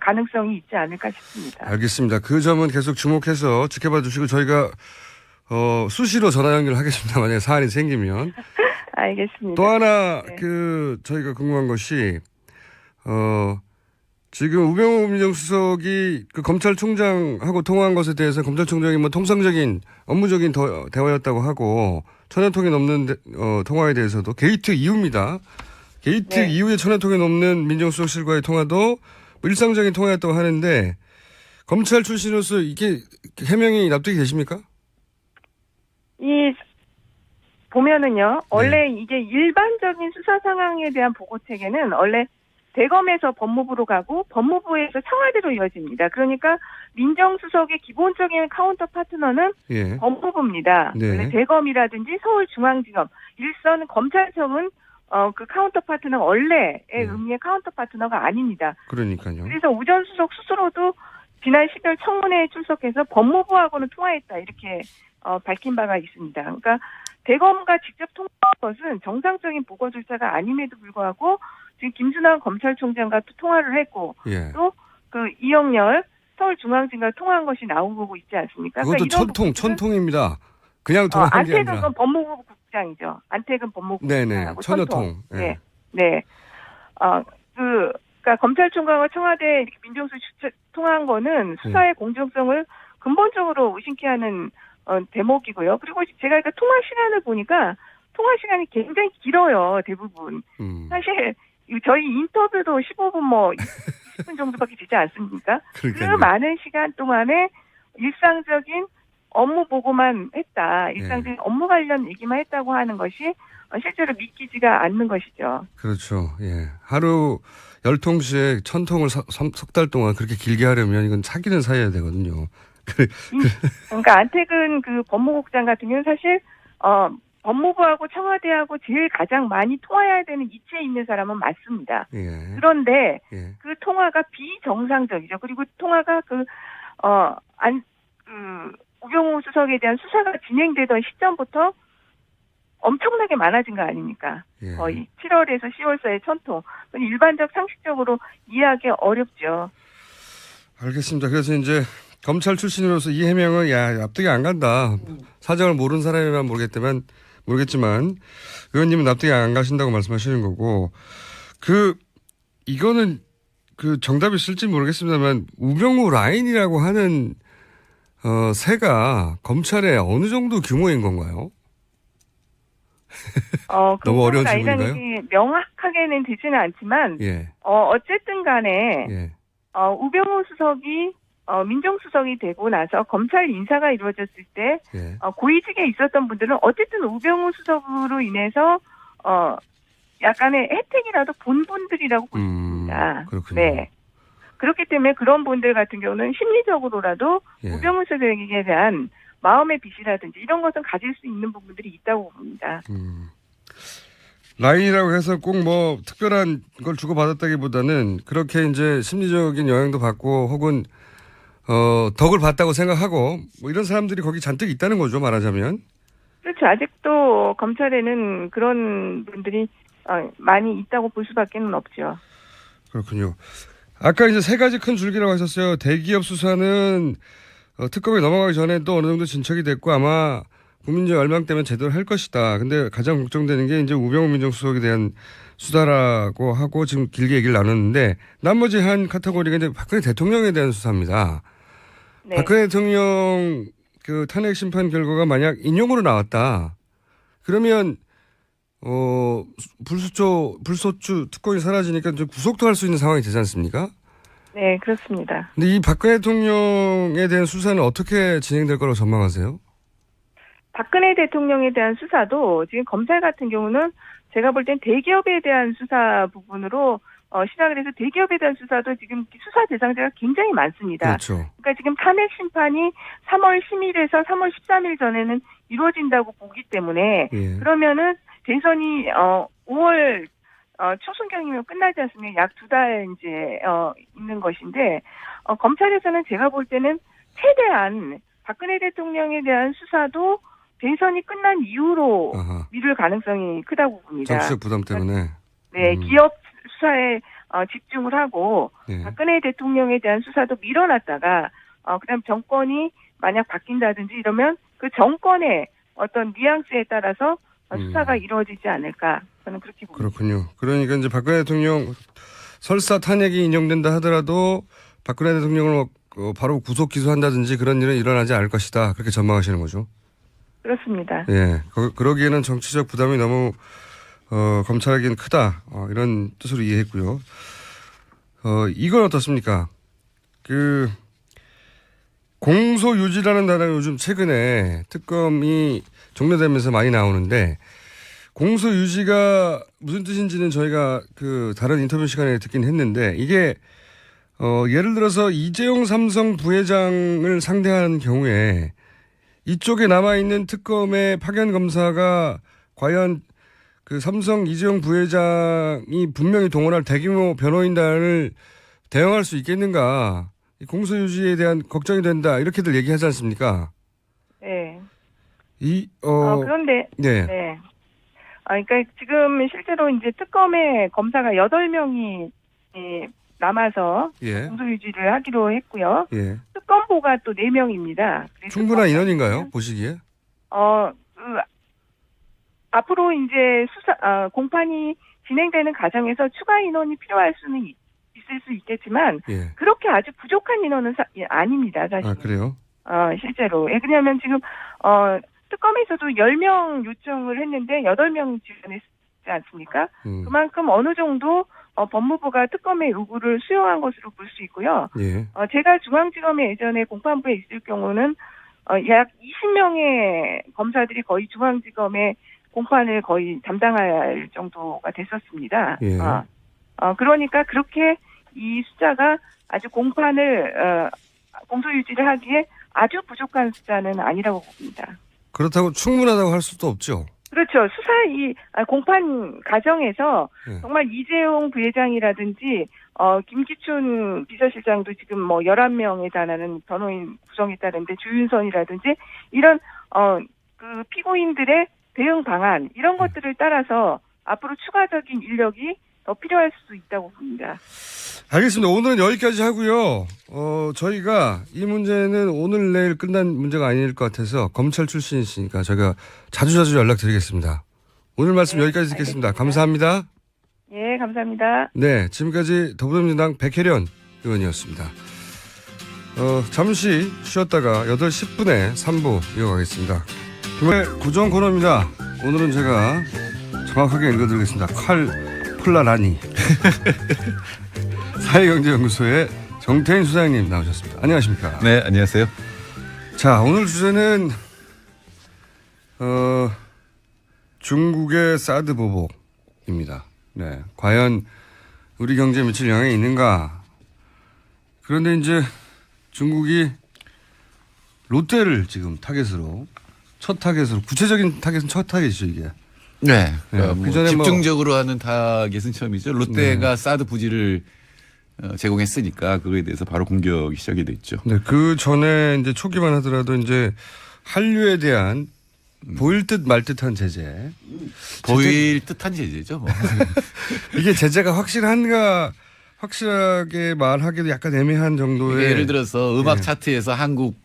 가능성이 있지 않을까 싶습니다. 알겠습니다. 그 점은 계속 주목해서 지켜봐 주시고 저희가 수시로 전화 연결하겠습니다. 만약에 사안이 생기면. 알겠습니다. 또 하나 저희가 궁금한 것이 지금 우병우 민정수석이 검찰총장하고 통화한 것에 대해서 검찰총장이 뭐 통상적인 업무적인 대화였다고 하고 1000여 통이 넘는 통화에 대해서도 게이트 이후입니다. 게이트 이후에 1000여 통이 넘는 민정수석실과의 통화도 일상적인 통화였다고 하는데 검찰 출신으로서 이게 해명이 납득이 되십니까? 보면은요, 원래 이게 일반적인 수사 상황에 대한 보고 체계는 원래 대검에서 법무부로 가고 법무부에서 청와대로 이어집니다. 그러니까 민정수석의 기본적인 카운터 파트너는 예. 법무부입니다. 네. 원래 대검이라든지 서울중앙지검, 일선 검찰청은 그 카운터 파트너가 원래의 의미의 카운터 파트너가 아닙니다. 그러니까요. 그래서 우전 수석 스스로도 지난 10일 청문회에 출석해서 법무부하고는 통화했다 이렇게 밝힌 바가 있습니다. 그러니까 대검과 직접 통화한 것은 정상적인 보고 절차가 아님에도 불구하고 지금 김순환 검찰총장과 또 통화를 했고 예. 또 그 이영렬 서울중앙지검과 통화한 것이 나온 거고 있지 않습니까? 그것도 그러니까 천통입니다. 그냥 통화한 게 아니라. 안태근 법무부 국장이죠. 안태근 법무부 네네. 국장하고 천여통. 예. 네. 네. 그러니까 검찰총장과 청와대 이렇게 민정수석 통화한 거는 수사의 공정성을 근본적으로 의심케 하는 대목이고요. 그리고 제가 그 통화 시간을 보니까 통화 시간이 굉장히 길어요. 대부분. 사실 저희 인터뷰도 15분 20분 정도밖에 되지 않습니까? 그러니까요. 그 많은 시간 동안에 일상적인 업무 보고만 했다. 일상적인 업무 관련 얘기만 했다고 하는 것이 실제로 믿기지가 않는 것이죠. 그렇죠. 예. 하루 10통씩 1000통을 석 달 동안 그렇게 길게 하려면 이건 사기는 사야 되거든요. 그러니까 안태근 그 법무국장 같은 경우는 사실 법무부하고 청와대하고 제일 가장 많이 통화해야 되는 이치에 있는 사람은 맞습니다. 예. 그런데 예. 그 통화가 비정상적이죠. 그리고 통화가 우병우 수석에 대한 수사가 진행되던 시점부터 엄청나게 많아진 거 아닙니까? 예. 거의 7월에서 10월 사이에 1000통. 일반적 상식적으로 이해하기 어렵죠. 알겠습니다. 그래서 이제 검찰 출신으로서 이 해명은 납득이 안 간다. 사정을 모르는 사람이면 모르겠지만 의원님은 납득이 안 가신다고 말씀하시는 거고 이거는 정답이 있을지 모르겠습니다만 우병우 라인이라고 하는 새가 검찰의 어느 정도 규모인 건가요? 너무 어려운 질문인가요? 명확하게는 되지는 않지만 예. 어쨌든 간에 예. 우병우 수석이 민정수석이 되고 나서 검찰 인사가 이루어졌을 때 예. 고위직에 있었던 분들은 어쨌든 우병우 수석으로 인해서 약간의 혜택이라도 본 분들이라고 볼 수 있습니다. 그렇군요. 네. 그렇기 때문에 그런 분들 같은 경우는 심리적으로라도 예. 우병우 수석에 대한 마음의 빚이라든지 이런 것은 가질 수 있는 부분들이 있다고 봅니다. 라인이라고 해서 꼭 특별한 걸 주고받았다기보다는 그렇게 이제 심리적인 영향도 받고 혹은 덕을 봤다고 생각하고 이런 사람들이 거기 잔뜩 있다는 거죠, 말하자면. 그렇죠. 아직도 검찰에는 그런 분들이 많이 있다고 볼 수밖에 없죠. 그렇군요. 아까 이제 세 가지 큰 줄기라고 하셨어요. 대기업 수사는 특검에 넘어가기 전에 또 어느 정도 진척이 됐고 아마 국민적 열망 때문에 제대로 할 것이다. 근데 가장 걱정되는 게 이제 우병우 민정수석에 대한 수사라고 하고 지금 길게 얘기를 나눴는데 나머지 한 카테고리가 이제 박근혜 대통령에 대한 수사입니다. 네. 박근혜 대통령 탄핵 심판 결과가 만약 인용으로 나왔다. 그러면 불소추 특권이 사라지니까 좀 구속도 할 수 있는 상황이 되지 않습니까? 네, 그렇습니다. 근데 이 박근혜 대통령에 대한 수사는 어떻게 진행될 거라고 전망하세요? 박근혜 대통령에 대한 수사도 지금 검찰 같은 경우는 제가 볼 땐 대기업에 대한 수사 부분으로 시작을 해서 대기업에 대한 수사도 지금 수사 대상자가 굉장히 많습니다. 그렇죠. 그러니까 지금 탄핵 심판이 3월 10일에서 3월 13일 전에는 이루어진다고 보기 때문에 예. 그러면은 대선이 5월 초순경이면 끝나지 않습니까? 약 2달 이제 있는 것인데 검찰에서는 제가 볼 때는 최대한 박근혜 대통령에 대한 수사도 대선이 끝난 이후로 미룰 가능성이 크다고 봅니다. 정치적 부담 때문에. 네, 기업 수사에 집중을 하고 네. 박근혜 대통령에 대한 수사도 밀어놨다가 그다음 정권이 만약 바뀐다든지 이러면 그 정권의 어떤 뉘앙스에 따라서 수사가 이루어지지 않을까 저는 그렇게 봅니다. 그렇군요. 그러니까 이제 박근혜 대통령 설사 탄핵이 인용된다 하더라도 박근혜 대통령을 바로 구속 기소한다든지 그런 일은 일어나지 않을 것이다. 그렇게 전망하시는 거죠. 그렇습니다. 예, 그러기에는 정치적 부담이 너무 검찰에게는 크다. 이런 뜻으로 이해했고요. 이건 어떻습니까? 공소유지라는 단어가 요즘 최근에 특검이 종료되면서 많이 나오는데 공소유지가 무슨 뜻인지는 저희가 그 다른 인터뷰 시간에 듣긴 했는데 이게 예를 들어서 이재용 삼성 부회장을 상대하는 경우에 이쪽에 남아있는 특검의 파견 검사가 과연 그 삼성 이재용 부회장이 분명히 동원할 대규모 변호인단을 대응할 수 있겠는가. 공소유지에 대한 걱정이 된다. 이렇게들 얘기하지 않습니까? 네. 그런데. 네. 네. 그러니까 지금 실제로 이제 특검에 검사가 8명이 남아서 예. 공소유지를 하기로 했고요. 예. 특검보가 또 4명입니다. 충분한 인원인가요? 보시기에? 앞으로 이제 공판이 진행되는 과정에서 추가 인원이 필요할 수는 있을 수 있겠지만 예. 그렇게 아주 부족한 인원은 아닙니다. 사실. 아, 그래요? 실제로. 왜냐하면 지금 특검에서도 10명 요청을 했는데 8명 지원했지 않습니까? 그만큼 어느 정도 법무부가 특검의 요구를 수용한 것으로 볼 수 있고요. 예. 제가 중앙지검에 예전에 공판부에 있을 경우는 약 20명의 검사들이 거의 중앙지검의 공판을 거의 담당할 정도가 됐었습니다. 예. 그러니까 그렇게 이 숫자가 아주 공판을 공소유지를 하기에 아주 부족한 숫자는 아니라고 봅니다. 그렇다고 충분하다고 할 수도 없죠. 그렇죠. 공판 과정에서 네. 정말 이재용 부회장이라든지, 김기춘 비서실장도 지금 11명에 달하는 변호인 구성했다는데, 주윤선이라든지, 이런, 그 피고인들의 대응 방안, 이런 것들을 따라서 앞으로 추가적인 인력이 더 필요할 수 있다고 봅니다. 알겠습니다. 오늘은 여기까지 하고요. 저희가 이 문제는 오늘 내일 끝난 문제가 아닐 것 같아서 검찰 출신이시니까 저희가 자주자주 연락드리겠습니다. 오늘 말씀 여기까지 듣겠습니다. 감사합니다. 예, 감사합니다. 네, 지금까지 더불어민주당 백혜련 의원이었습니다. 잠시 쉬었다가 8시 10분에 3부 이어가겠습니다. 김의 구정 코너입니다. 오늘은 제가 정확하게 읽어드리겠습니다. 폴라라니 사회경제연구소의 정태인 소장님 나오셨습니다. 안녕하십니까? 네, 안녕하세요. 자, 오늘 주제는 중국의 사드 보복입니다. 네, 과연 우리 경제에 미칠 영향이 있는가? 그런데 이제 중국이 롯데를 지금 첫 타겟으로 구체적인 타겟은 첫 타겟이죠 이게. 네. 그전에 집중적으로 하는 타겟은 처음이죠. 롯데가 사드 부지를 제공했으니까 그거에 대해서 바로 공격이 시작이 됐죠. 네, 그 전에 이제 초기만 하더라도 이제 한류에 대한 보일 듯 말 듯한 제재. 보일 듯한 제재죠. 뭐. 이게 제재가 확실하게 말하기도 약간 애매한 정도의. 예를 들어서 음악 차트에서 한국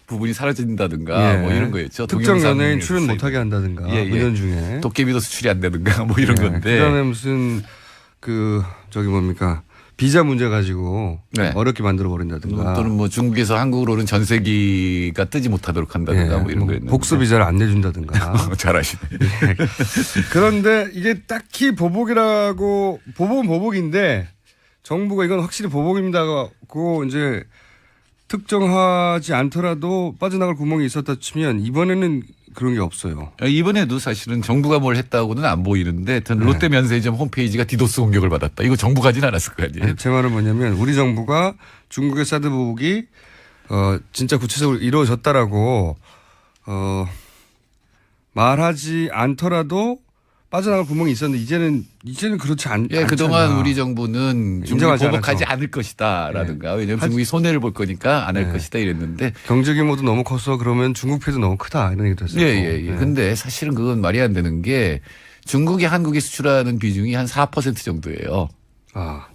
부분이 사라진다든가 뭐 이런 거였죠. 특정 연예인 출연 못하게 한다든가 운전 중에 도깨비도 수출이 안 되든가 뭐 이런 건데. 그다음에 무슨 비자 문제 가지고 어렵게 만들어 버린다든가 또는 뭐 중국에서 한국으로 오는 전세기가 뜨지 못하도록 한다든가 뭐 이런 거였는데 복수 비자를 안 내준다든가. 잘 아시네. 그런데 이게 딱히 보복은 보복인데 정부가 이건 확실히 보복입니다고 이제 특정하지 않더라도 빠져나갈 구멍이 있었다 치면 이번에는 그런 게 없어요. 이번에도 사실은 정부가 뭘 했다고는 안 보이는데 하여튼 롯데 면세점 홈페이지가 디도스 공격을 받았다. 이거 정부가 하진 않았을 거 아니에요. 제 말은 뭐냐면 우리 정부가 중국의 사드 보복이 진짜 구체적으로 이루어졌다라고 말하지 않더라도 빠져나갈 구멍이 있었는데 이제는 그렇지 않잖아. 그동안 우리 정부는 중국이 보복하지 않을 것이다라든가 왜냐하면 중국이 손해를 볼 거니까 안 할 것이다 이랬는데 경제 규모도 너무 커서 그러면 중국 피해도 너무 크다 이런 얘기도 했었고. 근데 사실은 그건 말이 안 되는 게 중국이 한국에 수출하는 비중이 한 4% 정도예요.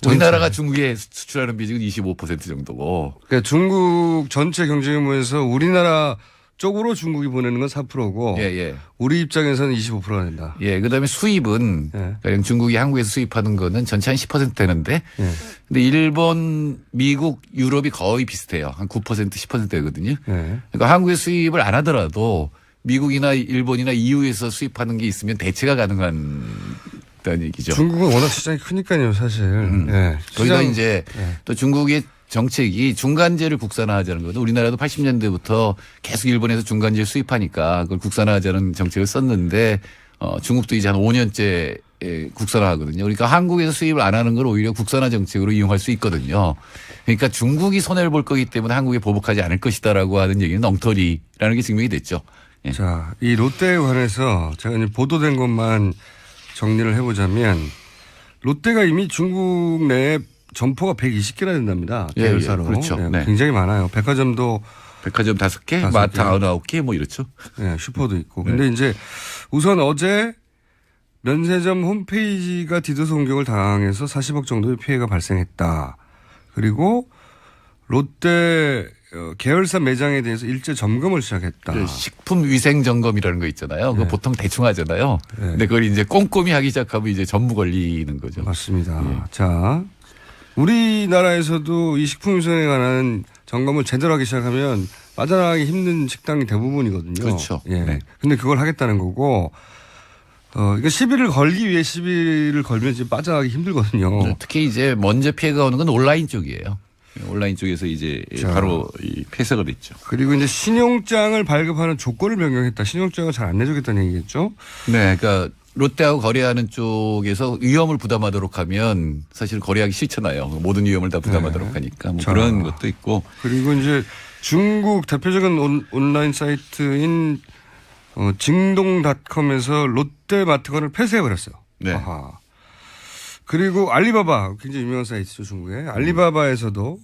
우리나라가 중국에 수출하는 비중은 25% 정도고. 그러니까 중국 전체 경제 규모에서 우리나라 쪽으로 중국이 보내는 건 4%고 우리 입장에서는 25%가 된다. 그다음에 수입은 그냥 중국이 한국에서 수입하는 거는 전체 한 10% 되는데 근데 일본, 미국, 유럽이 거의 비슷해요. 한 9%, 10% 되거든요. 그러니까 한국에 수입을 안 하더라도 미국이나 일본이나 EU에서 수입하는 게 있으면 대체가 가능한 얘기죠. 중국은 워낙 시장이 크니까요, 사실. 거기다 이제 또 중국의 정책이 중간재를 국산화하자는 거거든. 우리나라도 80년대부터 계속 일본에서 중간재 수입하니까 그걸 국산화하자는 정책을 썼는데 중국도 이제 한 5년째 국산화하거든요. 그러니까 한국에서 수입을 안 하는 걸 오히려 국산화 정책으로 이용할 수 있거든요. 그러니까 중국이 손해를 볼 거기 때문에 한국에 보복하지 않을 것이다라고 하는 얘기는 엉터리라는 게 증명이 됐죠. 예. 자, 이 롯데에 관해서 제가 이제 보도된 것만 정리를 해보자면 롯데가 이미 중국 내에 점포가 120개나 된답니다. 예, 계열사로. 예, 그렇죠. 네, 네. 굉장히 많아요. 백화점도 백화점 5개, 마트 9개 뭐 이렇죠. 네, 슈퍼도 있고. 근데 이제 우선 어제 면세점 홈페이지가 디도스 공격을 당해서 40억 정도의 피해가 발생했다. 그리고 롯데 계열사 매장에 대해서 일제 점검을 시작했다. 식품위생점검이라는 거 있잖아요. 그거 보통 대충 하잖아요. 네. 근데 그걸 이제 꼼꼼히 하기 시작하면 이제 전부 걸리는 거죠. 맞습니다. 자, 우리나라에서도 이 식품위생에 관한 점검을 제대로 하기 시작하면 빠져나가기 힘든 식당이 대부분이거든요. 그렇죠. 예. 네. 근데 그걸 하겠다는 거고, 이거 시비를 걸기 위해 시비를 걸면 지금 빠져나가기 힘들거든요. 특히 이제 먼저 피해가 오는 건 온라인 쪽이에요. 온라인 쪽에서 이제 자. 바로 이 폐쇄가 됐죠. 그리고 이제 신용장을 발급하는 조건을 변경했다. 신용장을 잘 안 내주겠다는 얘기겠죠. 네. 그러니까 롯데하고 거래하는 쪽에서 위험을 부담하도록 하면 사실 거래하기 싫잖아요. 모든 위험을 다 부담하도록 네. 하니까 뭐 자. 그런 것도 있고. 그리고 이제 중국 대표적인 온라인 사이트인 징동닷컴에서 롯데마트건을 폐쇄해버렸어요. 네. 아하. 그리고 알리바바, 굉장히 유명한 사이트죠, 중국에. 알리바바에서도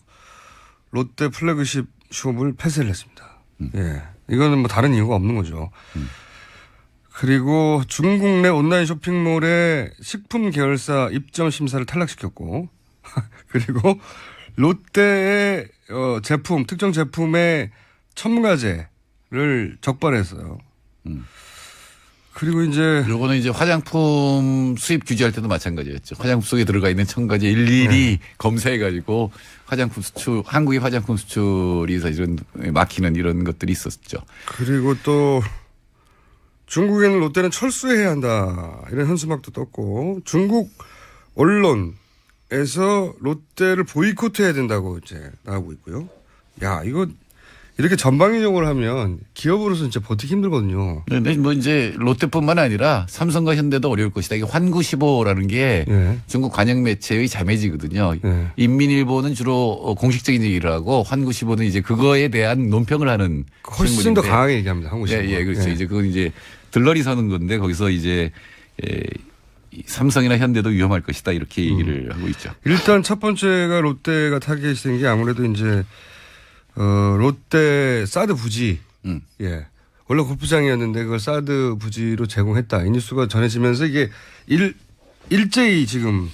롯데 플래그십 숍을 폐쇄를 했습니다. 예. 이거는 뭐 다른 이유가 없는 거죠. 그리고 중국 내 온라인 쇼핑몰의 식품 계열사 입점 심사를 탈락시켰고, 그리고 롯데의 제품, 특정 제품의 첨가제를 적발했어요. 그리고 이제 요거는 이제 화장품 수입 규제할 때도 마찬가지였죠. 화장품 속에 들어가 있는 첨가제 일일이 검사해가지고 화장품 수출, 한국의 화장품 수출이 사실은 막히는 이런 것들이 있었죠. 그리고 또 중국에는 롯데는 철수해야 한다. 이런 현수막도 떴고 중국 언론에서 롯데를 보이콧해야 된다고 이제 나오고 있고요. 야, 이거 이렇게 전방위적으로 하면 기업으로서 진짜 버티기 힘들거든요. 근데 뭐 이제 롯데뿐만 아니라 삼성과 현대도 어려울 것이다. 이게 환구시보라는 게 예. 중국 관영 매체의 자매지거든요. 예. 인민일보는 주로 공식적인 얘기를 하고 환구시보는 이제 그거에 대한 논평을 하는 훨씬 더 신문인데. 강하게 얘기합니다. 한국 예, 예, 그렇죠. 이제 그건 이제 들러리 서는 건데 거기서 이제 이 삼성이나 현대도 위험할 것이다 이렇게 얘기를 하고 있죠. 일단 첫 번째가 롯데가 타겟이 된 게 아무래도 이제 롯데 사드 부지. 예. 원래 골프장이었는데 그걸 사드 부지로 제공했다. 이 뉴스가 전해지면서 이게 일제히 지금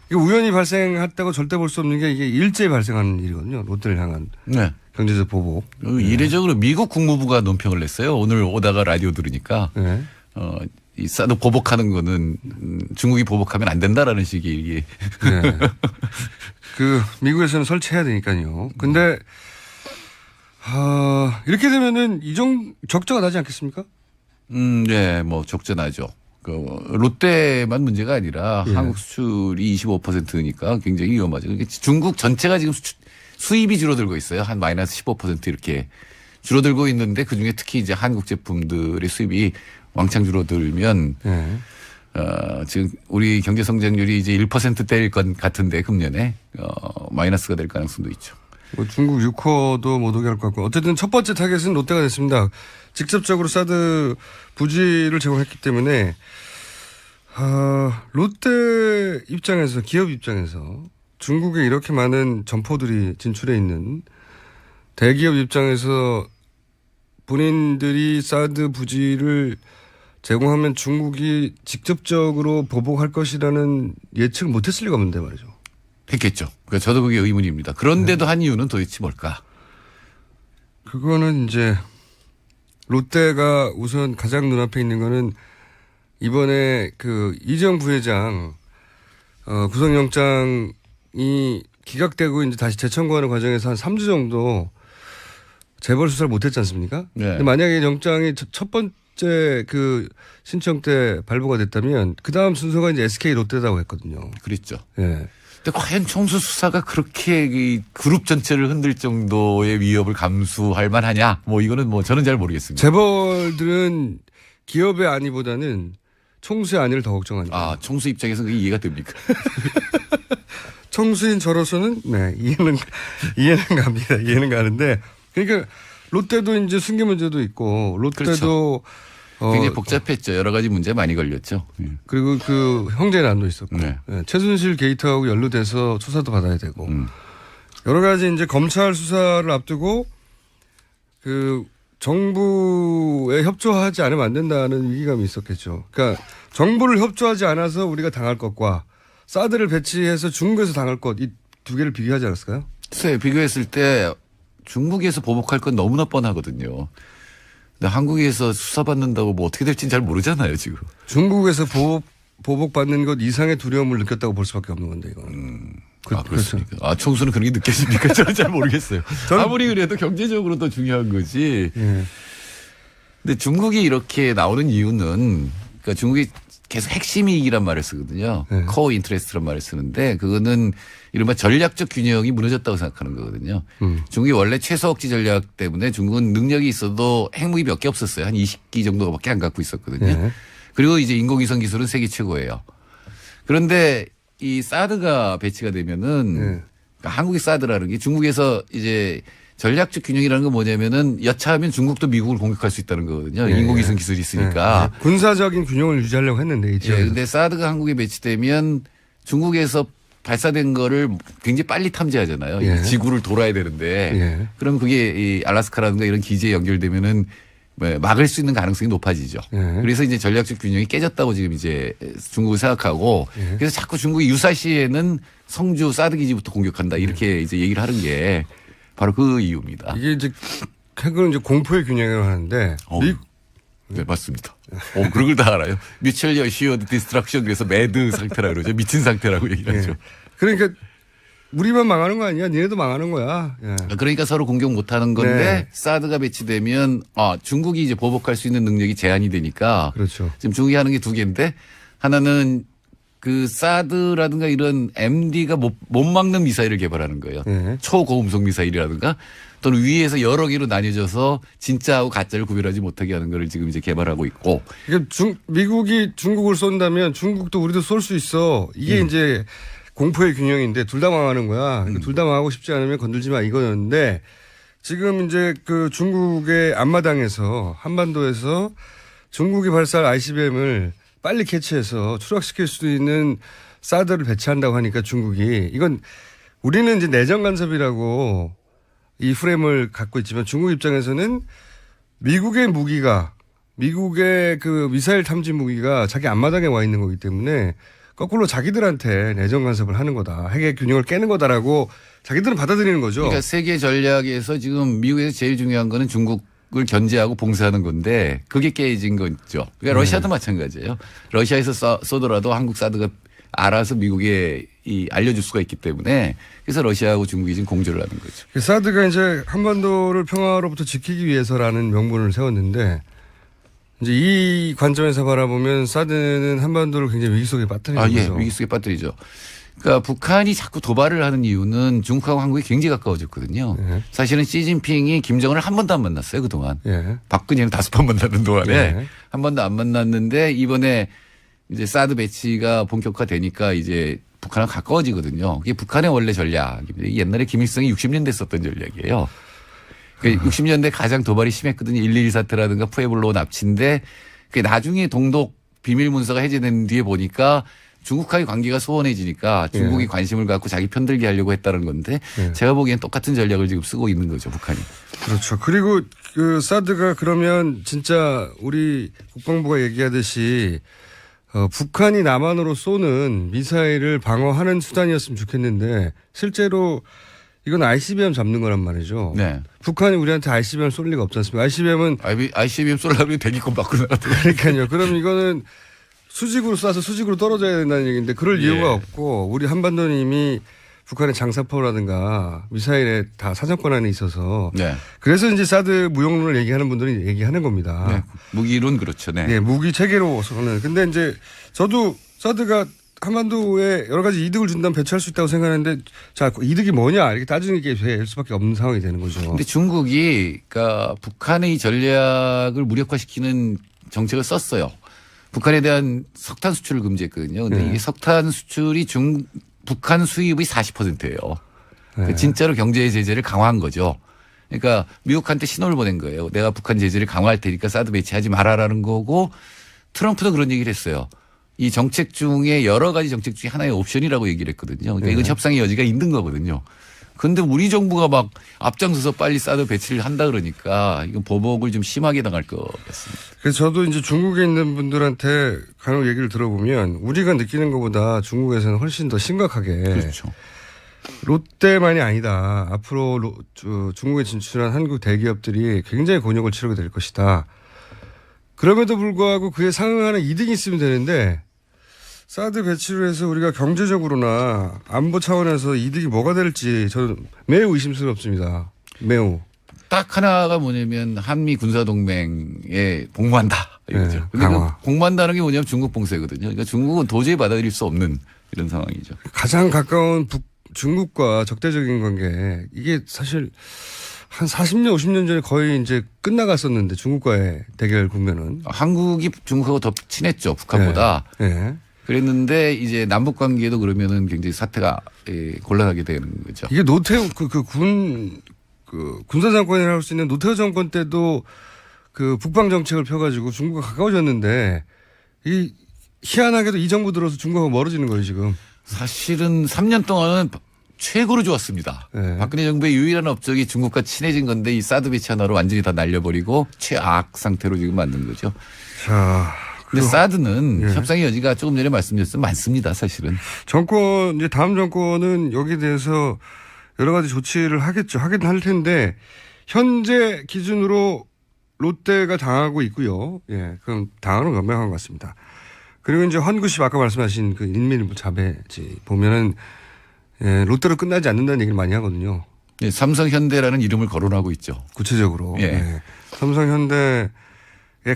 이게 우연히 발생했다고 절대 볼 수 없는 게 이게 일제히 발생하는 일이거든요. 롯데를 향한 네. 경제적 보복. 이례적으로 미국 국무부가 논평을 냈어요. 오늘 오다가 라디오 들으니까 네. 이 사드 보복하는 거는 중국이 보복하면 안 된다라는 식의 이게. 네. 그 미국에서는 설치해야 되니까요. 근데 이렇게 되면은 적자가 나지 않겠습니까? 네, 뭐 적절하죠. 그 롯데만 문제가 아니라 예. 한국 수출이 25%니까 굉장히 위험하죠. 그러니까 중국 전체가 지금 수입이 줄어들고 있어요. 한 마이너스 15% 이렇게 줄어들고 있는데 그중에 특히 이제 한국 제품들의 수입이 왕창 줄어들면 네. 지금 우리 경제 성장률이 이제 1%대일 것 같은데 금년에 마이너스가 될 가능성도 있죠. 뭐 중국 유커도 못 오게 할 것 같고 어쨌든 첫 번째 타겟은 롯데가 됐습니다. 직접적으로 사드 부지를 제공했기 때문에 롯데 입장에서 기업 입장에서 중국에 이렇게 많은 점포들이 진출해 있는 대기업 입장에서 본인들이 사드 부지를 제공하면 중국이 직접적으로 보복할 것이라는 예측을 못했을 리가 없는데 말이죠. 했겠죠. 그러니까 저도 그게 의문입니다. 그런데도 한 이유는 도대체 뭘까? 그거는 이제 롯데가 우선 가장 눈앞에 있는 거는 이번에 그 이재용 부회장 구속영장이 기각되고 이제 다시 재청구하는 과정에서 한 3주 정도 재벌 수사를 못했지 않습니까? 네. 근데 만약에 영장이 첫 번째 그 신청 때 발부가 됐다면 그 다음 순서가 이제 SK 롯데라고 했거든요. 그랬죠. 예. 근데 과연 총수 수사가 그렇게 이 그룹 전체를 흔들 정도의 위협을 감수할 만하냐? 뭐 이거는 뭐 저는 잘 모르겠습니다. 재벌들은 기업의 안위보다는 총수의 안위를 더 걱정하니까. 아, 총수 입장에서 그게 이해가 됩니까? 총수인 저로서는 네, 이해는 갑니다. 이해는 가는데 그러니까 롯데도 이제 승계 문제도 있고 롯데도 그렇죠. 굉장히 복잡했죠. 여러 가지 문제 많이 걸렸죠. 그리고 그 형제난도 있었고 네. 네, 최순실 게이트하고 연루돼서 수사도 받아야 되고 여러 가지 이제 검찰 수사를 앞두고 그 정부에 협조하지 않으면 안 된다는 위기감이 있었겠죠. 그러니까 정부를 협조하지 않아서 우리가 당할 것과 사드를 배치해서 중국에서 당할 것 이 두 개를 비교하지 않았을까요? 글쎄 비교했을 때 중국에서 보복할 건 너무나 뻔하거든요. 근데 한국에서 수사받는다고 뭐 어떻게 될지는 잘 모르잖아요, 지금. 중국에서 보복받는 것 이상의 두려움을 느꼈다고 볼 수밖에 없는 건데, 이거는. 그렇습니까? 아, 총수는 그런 게 느껴집니까? 저는 잘 모르겠어요. 아무리 그래도 경제적으로 더 중요한 거지. 예. 근데 중국이 이렇게 나오는 이유는, 그러니까 중국이 계속 핵심 이익이란 말을 쓰거든요. 네. 코어 인트레스트란 말을 쓰는데 그거는 이른바 전략적 균형이 무너졌다고 생각하는 거거든요. 중국이 원래 최소 억지 전략 때문에 중국은 능력이 있어도 핵무기 몇 개 없었어요. 한 20기 정도밖에 안 갖고 있었거든요. 네. 그리고 이제 인공위성 기술은 세계 최고예요. 그런데 이 사드가 배치가 되면은 그러니까 한국의 사드라는 게 중국에서 이제 전략적 균형이라는 건 뭐냐면은 여차하면 중국도 미국을 공격할 수 있다는 거거든요. 네. 인공위성 기술이 있으니까. 네. 군사적인 균형을 유지하려고 했는데, 이 예, 지역에서. 근데 사드가 한국에 배치되면 중국에서 발사된 거를 굉장히 빨리 탐지하잖아요. 예. 지구를 돌아야 되는데. 예. 그럼 그게 이 알라스카라든가 이런 기지에 연결되면은 막을 수 있는 가능성이 높아지죠. 예. 그래서 이제 전략적 균형이 깨졌다고 지금 이제 중국을 생각하고 예. 그래서 자꾸 중국이 유사시에는 성주 사드 기지부터 공격한다 이렇게 이제 얘기를 하는 게 바로 그 이유입니다. 이게 이제 핵은 이제 공포의 균형이라고 하는데, 네, 맞습니다. 그런 걸 다 알아요. 뮤추얼 어시어드 디스트럭션 그래서 매드 상태라고 그러죠. 미친 상태라고 얘기를 하죠. 그러니까 우리만 망하는 거 아니야? 니네도 망하는 거야. 예. 그러니까 서로 공격 못 하는 건데 네. 사드가 배치되면 중국이 이제 보복할 수 있는 능력이 제한이 되니까 그렇죠. 지금 중국이 하는 게 두 개인데 하나는 그 사드라든가 이런 MD가 못 막는 미사일을 개발하는 거예요. 네. 초고음속 미사일이라든가 또는 위에서 여러 개로 나뉘어져서 진짜하고 가짜를 구별하지 못하게 하는 거를 지금 이제 개발하고 있고. 그러니까 미국이 중국을 쏜다면 중국도 우리도 쏠 수 있어. 이게 이제 공포의 균형인데 둘 다 망하는 거야. 그러니까 둘 다 망하고 싶지 않으면 건들지 마 이거였는데 지금 이제 그 중국의 앞마당에서 한반도에서 중국이 발사할 ICBM을 빨리 캐치해서 추락시킬 수 있는 사드를 배치한다고 하니까 중국이 이건 우리는 이제 내정 간섭이라고 이 프레임을 갖고 있지만 중국 입장에서는 미국의 그 미사일 탐지 무기가 자기 앞마당에 와 있는 거기 때문에 거꾸로 자기들한테 내정 간섭을 하는 거다. 핵의 균형을 깨는 거다라고 자기들은 받아들이는 거죠. 그러니까 세계 전략에서 지금 미국에서 제일 중요한 거는 중국을 견제하고 봉쇄하는 건데 그게 깨진 거죠. 그러니까 러시아도 마찬가지예요. 러시아에서 쏘더라도 한국 사드가 알아서 미국에 알려줄 수가 있기 때문에 그래서 러시아하고 중국이 지금 공조를 하는 거죠. 사드가 이제 한반도를 평화로부터 지키기 위해서라는 명분을 세웠는데 이제 이 관점에서 바라보면 사드는 한반도를 굉장히 위기 속에 빠뜨리는 거죠. 위기 속에 빠뜨리죠. 그러니까 북한이 자꾸 도발을 하는 이유는 중국하고 한국이 굉장히 가까워졌거든요. 예. 사실은 시진핑이 김정은을 한 번도 안 만났어요, 그동안. 예. 박근혜는 5번 만났는 동안에 예. 한 번도 안 만났는데 이번에 이제 사드 배치가 본격화되니까 이제 북한하고 가까워지거든요. 그게 북한의 원래 전략입니다. 옛날에 김일성이 60년대 썼던 전략이에요. 그러니까 60년대 가장 도발이 심했거든요. 1.12 사태라든가 푸에블로 납치인데 그게 나중에 동독 비밀 문서가 해제된 뒤에 보니까 중국과의 관계가 소원해지니까 중국이 예. 관심을 갖고 자기 편들게 하려고 했다는 건데 예. 제가 보기엔 똑같은 전략을 지금 쓰고 있는 거죠, 북한이. 그렇죠. 그리고 그 사드가 그러면 진짜 우리 국방부가 얘기하듯이 북한이 남한으로 쏘는 미사일을 방어하는 수단이었으면 좋겠는데 실제로 이건 ICBM 잡는 거란 말이죠. 네. 북한이 우리한테 ICBM 쏠 리가 없지 않습니까? ICBM은 ICBM 쏠려면 대기권 밖으로 나가도 그러니까요. 그럼 이거는 수직으로 쏴서 수직으로 떨어져야 된다는 얘기인데 그럴 예. 이유가 없고 우리 한반도는 이미 북한의 장사포라든가 미사일에 다 사정권 안에 있어서 네. 그래서 이제 사드 무용론을 얘기하는 분들이 얘기하는 겁니다. 네. 무기론 그렇죠. 네. 네, 무기 체계로서는. 근데 이제 저도 사드가 한반도에 여러 가지 이득을 준다면 배치할 수 있다고 생각하는데 자, 이득이 뭐냐 이렇게 따지는 게 될 수밖에 없는 상황이 되는 거죠. 근데 중국이 그러니까 북한의 전략을 무력화시키는 정책을 썼어요. 북한에 대한 석탄 수출을 금지했거든요. 근데 네. 이게 석탄 수출이 북한 수입의 40%예요. 네. 진짜로 경제 제재를 강화한 거죠. 그러니까 미국한테 신호를 보낸 거예요. 내가 북한 제재를 강화할 테니까 사드 배치하지 말아라는 거고 트럼프도 그런 얘기를 했어요. 이 정책 중에 여러 가지 정책 중에 하나의 옵션이라고 얘기를 했거든요. 그러니까 이건 협상의 여지가 있는 거거든요. 그런데 우리 정부가 막 앞장서서 빨리 사드 배치를 한다 그러니까 이건 보복을 좀 심하게 당할 것 같습니다. 그래서 저도 이제 중국에 있는 분들한테 간혹 얘기를 들어보면 우리가 느끼는 것보다 중국에서는 훨씬 더 심각하게 그렇죠. 롯데만이 아니다. 앞으로 중국에 진출한 한국 대기업들이 굉장히 곤욕을 치르게 될 것이다. 그럼에도 불구하고 그에 상응하는 이득이 있으면 되는데 사드 배치를 해서 우리가 경제적으로나 안보 차원에서 이득이 뭐가 될지 저는 매우 의심스럽습니다. 매우. 딱 하나가 뭐냐면 한미 군사동맹에 복무한다. 이거죠. 네, 근데 강화. 복무한다는 게 뭐냐면 중국 봉쇄거든요. 그러니까 중국은 도저히 받아들일 수 없는 이런 상황이죠. 가장 가까운 중국과 적대적인 관계 이게 사실 한 40년, 50년 전에 거의 이제 끝나갔었는데 중국과의 대결 국면은. 한국이 중국하고 더 친했죠. 북한보다. 네. 네. 그랬는데 이제 남북 관계도 그러면은 굉장히 사태가 곤란하게 되는 거죠. 이게 노태우 군사 정권이라고 할 수 있는 노태우 정권 때도 그 북방 정책을 펴가지고 중국과 가까워졌는데 이 희한하게도 이 정부 들어서 중국하고 멀어지는 거예요 지금. 사실은 3년 동안은 최고로 좋았습니다. 네. 박근혜 정부의 유일한 업적이 중국과 친해진 건데 이 사드 배치 하나로 완전히 다 날려버리고 최악 상태로 지금 만든 거죠. 자, 근데 사드는 예. 협상의 여지가 조금 전에 말씀드렸지만 많습니다, 사실은. 정권 이제 다음 정권은 여기에 대해서 여러 가지 조치를 하겠죠. 하긴 할 텐데 현재 기준으로 롯데가 당하고 있고요. 예, 그럼 당하는 건 명확한 것 같습니다. 그리고 이제 헌구십 아까 말씀하신 그 인민일보 자배지 보면은 예, 롯데로 끝나지 않는다는 얘기를 많이 하거든요. 예, 삼성현대라는 이름을 거론하고 있죠. 구체적으로. 예. 예. 삼성현대의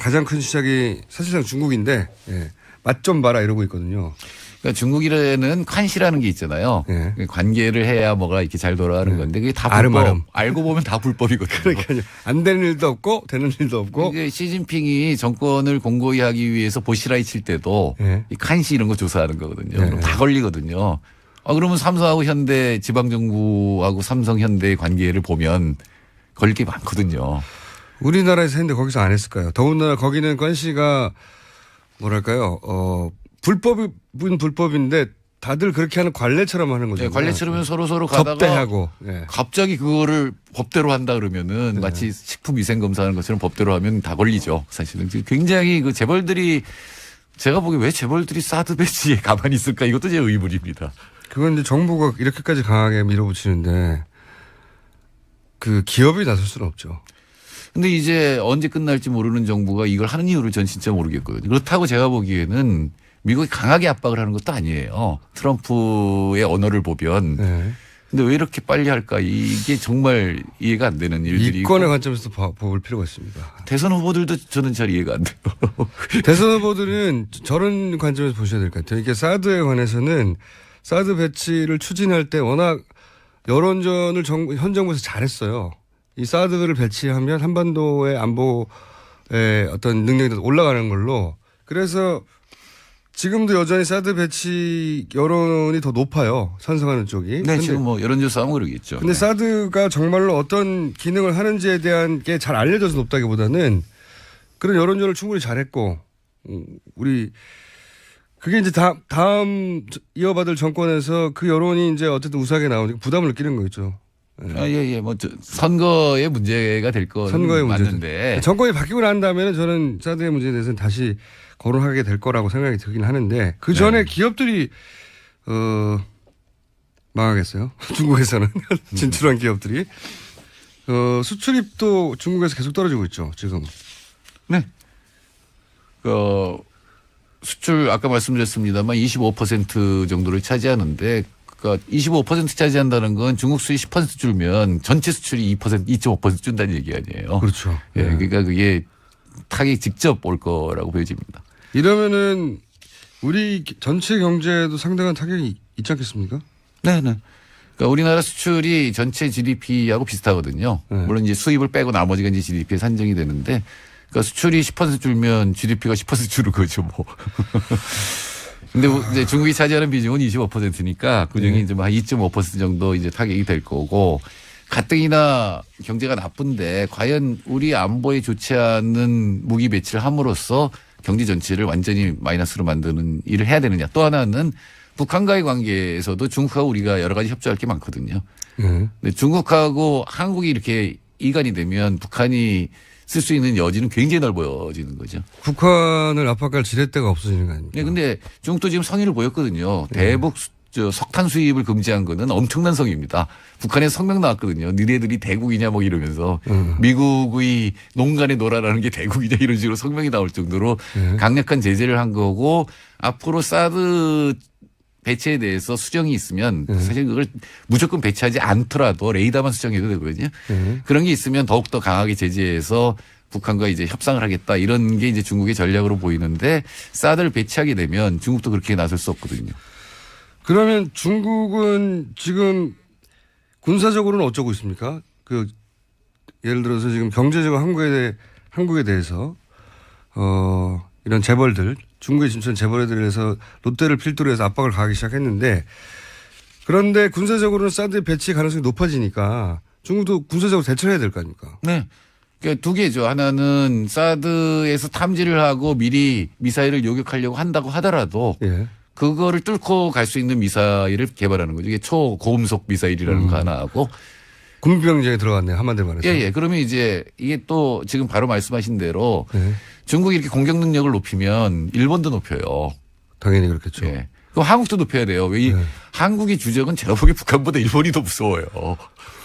가장 큰 시작이 사실상 중국인데 예, 맛 좀 봐라 이러고 있거든요. 그러니까 중국이라는 칸시라는 게 있잖아요. 예. 관계를 해야 뭐가 이렇게 잘 돌아가는 건데 그게 다 불법. 아름아름. 알고 보면 다 불법이거든요. 그러니까요. 안 되는 일도 없고 되는 일도 없고. 이게 시진핑이 정권을 공고히 하기 위해서 보시라이 칠 때도 예. 이 칸시 이런 거 조사하는 거거든요. 예. 그럼 다 걸리거든요. 그러면 삼성하고 현대 지방정부하고 삼성현대의 관계를 보면 걸릴 게 많거든요. 우리나라에서 했는데 거기서 안 했을까요? 더군다나 거기는 관씨가 뭐랄까요? 불법은 불법인데 다들 그렇게 하는 관례처럼 하는 거죠. 네, 관례처럼 서로 가다가 접대하고. 예. 갑자기 그거를 법대로 한다 그러면은 마치 식품 위생 검사하는 것처럼 법대로 하면 다 걸리죠. 사실은 굉장히 그 재벌들이 제가 보기에 왜 재벌들이 사드 배치에 가만히 있을까 이것도 제 의문입니다. 그건 이제 정부가 이렇게까지 강하게 밀어붙이는데 그 기업이 나설 수는 없죠. 근데 이제 언제 끝날지 모르는 정부가 이걸 하는 이유를 전 진짜 모르겠거든요. 그렇다고 제가 보기에는 미국이 강하게 압박을 하는 것도 아니에요. 트럼프의 언어를 보면. 네. 근데 왜 이렇게 빨리 할까? 이게 정말 이해가 안 되는 일들이. 이권의 관점에서 볼 필요가 있습니다. 대선 후보들도 저는 잘 이해가 안 돼요. 대선 후보들은 저런 관점에서 보셔야 될 것 같아요. 이게 사드에 관해서는 사드 배치를 추진할 때 워낙 여론전을 현 정부에서 잘했어요. 이 사드를 배치하면 한반도의 안보의 어떤 능력이 올라가는 걸로. 그래서 지금도 여전히 사드 배치 여론이 더 높아요. 찬성하는 쪽이. 네, 지금 뭐 여론조사 하면 그러겠죠. 근데 네. 사드가 정말로 어떤 기능을 하는지에 대한 게 잘 알려져서 높다기보다는 그런 여론전을 충분히 잘했고, 우리, 그게 이제 다음 이어받을 정권에서 그 여론이 이제 어쨌든 우세하게 나오니까 부담을 느끼는 거겠죠. 예. 뭐 선거의 문제가 될 건 맞는데. 정권이 바뀌고 난 다음에는 저는 사드의 문제에 대해서는 다시 거론하게 될 거라고 생각이 들긴 하는데 그 전에 기업들이 망하겠어요. 중국에서는 진출한 기업들이 수출입도 중국에서 계속 떨어지고 있죠. 지금. 네. 수출 아까 말씀드렸습니다만 25% 정도를 차지하는데 그러니까 25% 차지한다는 건 중국 수입 10% 줄면 전체 수출이 2.5% 준다는 얘기 아니에요. 그렇죠. 예, 그러니까 그게 타격이 직접 올 거라고 보여집니다. 이러면은 우리 전체 경제에도 상당한 타격이 있지 않겠습니까? 네. 그러니까 우리나라 수출이 전체 GDP하고 비슷하거든요. 네. 물론 이제 수입을 빼고 나머지가 이제 GDP에 산정이 되는데, 그러니까 수출이 10% 줄면 GDP가 10% 줄은 거죠, 뭐. 근데 이제 중국이 차지하는 비중은 25%니까 그중에 이제 한 2.5% 정도 이제 타격이 될 거고, 가뜩이나 경제가 나쁜데 과연 우리 안보에 좋지 않은 무기 배치를 함으로써 경제 전체를 완전히 마이너스로 만드는 일을 해야 되느냐. 또 하나는 북한과의 관계에서도 중국하고 우리가 여러 가지 협조할 게 많거든요. 근데 중국하고 한국이 이렇게 이간이 되면 북한이 쓸 수 있는 여지는 굉장히 넓어지는 거죠. 북한을 압박할 지렛대가 없어지는 거 아닙니까? 네, 근데 중국도 지금 성의를 보였거든요. 대북 석탄 수입을 금지한 거는 엄청난 성의입니다. 북한에 성명 나왔거든요. 니네들이 대국이냐 뭐 이러면서 미국의 농간에 놀아라는 게 대국이냐 이런 식으로 성명이 나올 정도로 강력한 제재를 한 거고, 앞으로 사드 배치에 대해서 수정이 있으면 사실 그걸 무조건 배치하지 않더라도 레이더만 수정해도 되거든요. 그런 게 있으면 더욱더 강하게 제재해서 북한과 이제 협상을 하겠다 이런 게 이제 중국의 전략으로 보이는데, 사드를 배치하게 되면 중국도 그렇게 나설 수 없거든요. 그러면 중국은 지금 군사적으로는 어쩌고 있습니까? 예를 들어서 지금 경제적으로 한국에 대해서 이런 재벌들, 중국의 진천 재벌에 대해서 롯데를 필두로 해서 압박을 가하기 시작했는데, 그런데 군사적으로는 사드 배치 가능성이 높아지니까 중국도 군사적으로 대처해야 될 거 아닙니까? 네. 그러니까 두 개죠. 하나는 사드에서 탐지를 하고 미리 미사일을 요격하려고 한다고 하더라도 그거를 뚫고 갈 수 있는 미사일을 개발하는 거죠. 이게 초고음속 미사일이라는 거 하나 하고. 군병제에 들어갔네요. 한마디로 말해서. 예. 그러면 이제 이게 또 지금 바로 말씀하신 대로 중국이 이렇게 공격 능력을 높이면 일본도 높여요. 당연히 그렇겠죠. 예. 그럼 한국도 높여야 돼요. 왜 한국의 주적은 제가 보기에 북한보다 일본이 더 무서워요.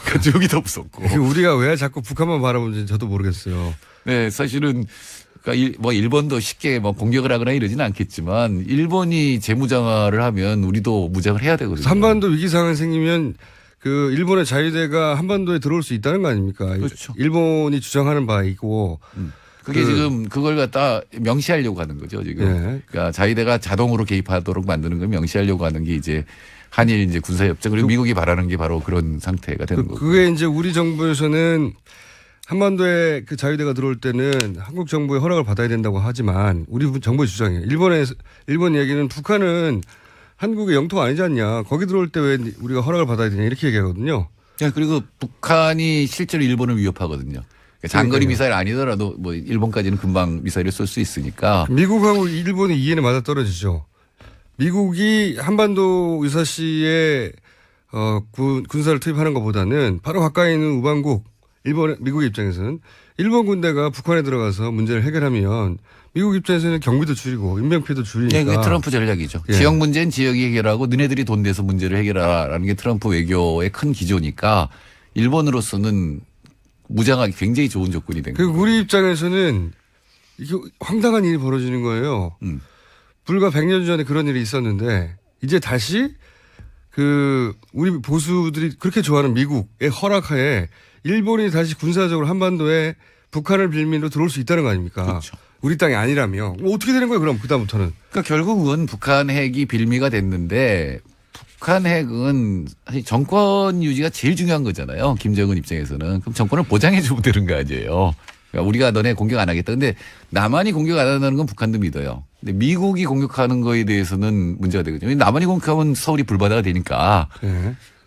그러니까 중국이 더 무섭고. 우리가 왜 자꾸 북한만 바라보는지 저도 모르겠어요. 네, 사실은 그러니까 뭐 일본도 쉽게 뭐 공격을 하거나 이러지는 않겠지만 일본이 재무장화를 하면 우리도 무장을 해야 되거든요. 한반도 위기 상황이 생기면 일본의 자위대가 한반도에 들어올 수 있다는 거 아닙니까? 그렇죠. 일본이 주장하는 바이고. 그게 지금 그걸 갖다 명시하려고 하는 거죠, 지금. 그러니까 자위대가 자동으로 개입하도록 만드는 걸 명시하려고 하는 게 이제 한일 이제 군사협정, 그리고 미국이 바라는 게 바로 그런 상태가 되는 거고. 그게 이제 우리 정부에서는 한반도에 자위대가 들어올 때는 한국 정부의 허락을 받아야 된다고 하지만 우리 정부의 주장이에요. 일본 얘기는 북한은 한국의 영토가 아니지 않냐. 거기 들어올 때 왜 우리가 허락을 받아야 되냐 이렇게 얘기하거든요. 네, 그리고 북한이 실제로 일본을 위협하거든요. 그러니까 장거리 미사일 아니더라도 뭐 일본까지는 금방 미사일을 쏠 수 있으니까. 미국하고 일본의 이해는 맞아 떨어지죠. 미국이 한반도 유사시에 군사를 투입하는 것보다는 바로 가까이 있는 우방국 미국의 입장에서는 일본 군대가 북한에 들어가서 문제를 해결하면 미국 입장에서는 경비도 줄이고 인명피해도 줄이니까. 네, 그게 트럼프 전략이죠. 지역 문제는 지역이 해결하고 너네들이 돈 내서 문제를 해결하라는 게 트럼프 외교의 큰 기조니까 일본으로서는 무장하기 굉장히 좋은 조건이 된 거예요. 우리 입장에서는 이게 황당한 일이 벌어지는 거예요. 불과 100년 전에 그런 일이 있었는데 이제 다시 우리 보수들이 그렇게 좋아하는 미국의 허락하에 일본이 다시 군사적으로 한반도에 북한을 빌미로 들어올 수 있다는 거 아닙니까? 그렇죠. 우리 땅이 아니라며. 어떻게 되는 거예요, 그럼 그다음부터는? 그러니까 결국은 북한 핵이 빌미가 됐는데 북한 핵은 사실 정권 유지가 제일 중요한 거잖아요. 김정은 입장에서는. 그럼 정권을 보장해 주면 되는 거 아니에요. 그러니까 우리가 너네 공격 안 하겠다. 근데 남한이 공격 안 한다는 건 북한도 믿어요. 근데 미국이 공격하는 거에 대해서는 문제가 되거든요. 남한이 공격하면 서울이 불바다가 되니까.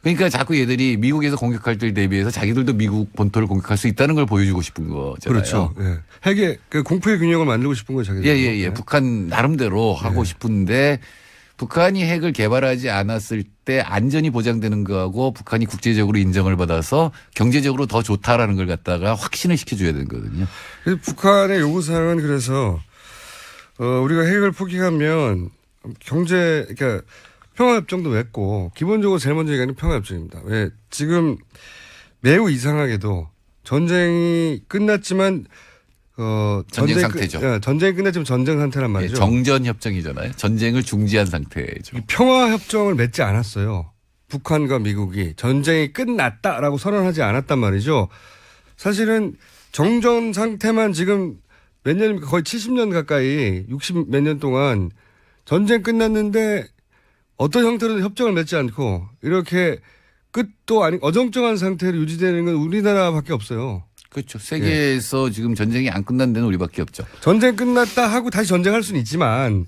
그러니까 자꾸 얘들이 미국에서 공격할 때 대비해서 자기들도 미국 본토를 공격할 수 있다는 걸 보여주고 싶은 거잖아요. 그렇죠. 예. 핵의 공포의 균형을 만들고 싶은 거예요, 자기들. 예. 북한 나름대로 하고 싶은데 북한이 핵을 개발하지 않았을 때 안전이 보장되는 거하고 북한이 국제적으로 인정을 받아서 경제적으로 더 좋다라는 걸 갖다가 확신을 시켜줘야 되는 거거든요. 그래서 북한의 요구사항은 그래서 우리가 핵을 포기하면 그러니까 평화협정도 맺고 기본적으로 제일 먼저 얘기하는 평화협정입니다. 왜 지금 매우 이상하게도 전쟁이 끝났지만 전쟁 상태죠. 전쟁이 끝났지만 전쟁 상태란 말이죠. 정전 협정이잖아요. 전쟁을 중지한 상태죠. 평화협정을 맺지 않았어요. 북한과 미국이 전쟁이 끝났다라고 선언하지 않았단 말이죠. 사실은 정전 상태만 지금 몇 년입니까? 거의 70년 가까이 60 몇 년 동안 전쟁 끝났는데 어떤 형태로든 협정을 맺지 않고 이렇게 끝도 아닌 어정쩡한 상태로 유지되는 건 우리나라밖에 없어요. 그렇죠. 세계에서 지금 전쟁이 안 끝난 데는 우리밖에 없죠. 전쟁 끝났다 하고 다시 전쟁할 수는 있지만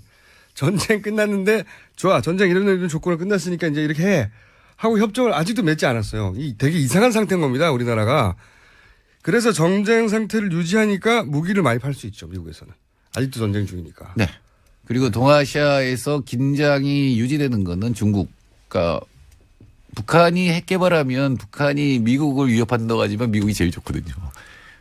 전쟁 끝났는데 좋아 전쟁 이런 조건을 끝났으니까 이제 이렇게 해 하고 협정을 아직도 맺지 않았어요. 이 되게 이상한 상태인 겁니다. 우리나라가. 그래서 전쟁 상태를 유지하니까 무기를 많이 팔 수 있죠. 미국에서는. 아직도 전쟁 중이니까. 네. 그리고 동아시아에서 긴장이 유지되는 거는 중국. 그러니까 북한이 핵 개발하면 북한이 미국을 위협한다고 하지만 미국이 제일 좋거든요.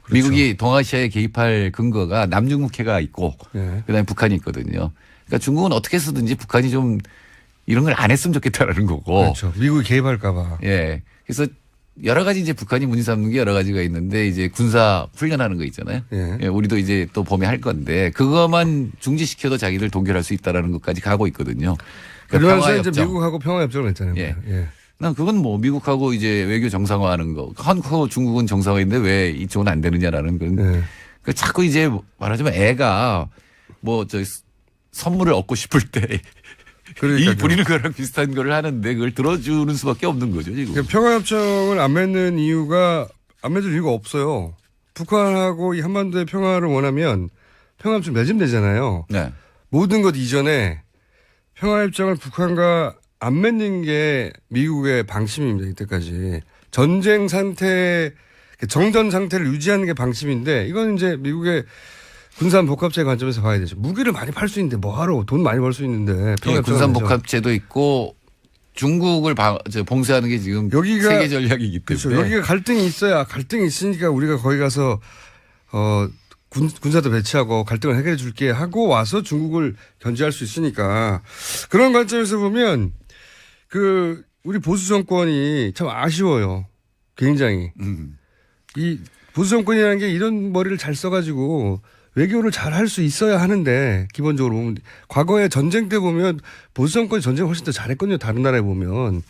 그렇죠. 미국이 동아시아에 개입할 근거가 남중국해가 있고 네. 그다음에 북한이 있거든요. 그러니까 중국은 어떻게 해서든지 북한이 좀 이런 걸 안 했으면 좋겠다라는 거고. 그렇죠. 미국이 개입할까 봐. 예. 그래서 여러 가지 이제 북한이 문제 삼는 게 여러 가지가 있는데 이제 군사 훈련하는 거 있잖아요. 예. 예, 우리도 이제 또 봄에 할 건데 그것만 중지시켜도 자기들 동결할 수 있다라는 것까지 가고 있거든요. 그러면서 이제 미국하고 평화협정을 했잖아요. 예. 예. 난 그건 뭐 미국하고 이제 외교 정상화하는 거. 한국하고 중국은 정상화인데 왜 이쪽은 안 되느냐라는 건. 예. 그 자꾸 이제 말하자면 애가 뭐 저 선물을 얻고 싶을 때 이 부리는 거랑 비슷한 걸 하는데 그걸 들어주는 수밖에 없는 거죠 지금. 그러니까 평화협정을 안 맺는 이유가 안 맺을 이유가 없어요. 북한하고 이 한반도의 평화를 원하면 평화협정 맺으면 되잖아요. 네. 모든 것 이전에 평화협정을 북한과 안 맺는 게 미국의 방침입니다. 이때까지. 전쟁 상태, 정전 상태를 유지하는 게 방침인데 이건 이제 미국의 군산 복합체 관점에서 봐야 되죠. 무기를 많이 팔 수 있는데 뭐하러 돈 많이 벌 수 있는데. 네, 군산 복합체도 있고 중국을 봉쇄하는 게 지금 여기가 세계 전략이기 때문에. 그렇죠. 여기가 갈등이 있어야 갈등이 있으니까 우리가 거기 가서 군사도 배치하고 갈등을 해결해 줄게 하고 와서 중국을 견제할 수 있으니까 그런 관점에서 보면 우리 보수 정권이 참 아쉬워요. 굉장히. 이 보수 정권이라는 게 이런 머리를 잘 써가지고 외교를 잘 할 수 있어야 하는데 기본적으로 보면 과거에 전쟁 때 보면 보수 정권이 전쟁을 훨씬 더 잘했거든요. 다른 나라에 보면.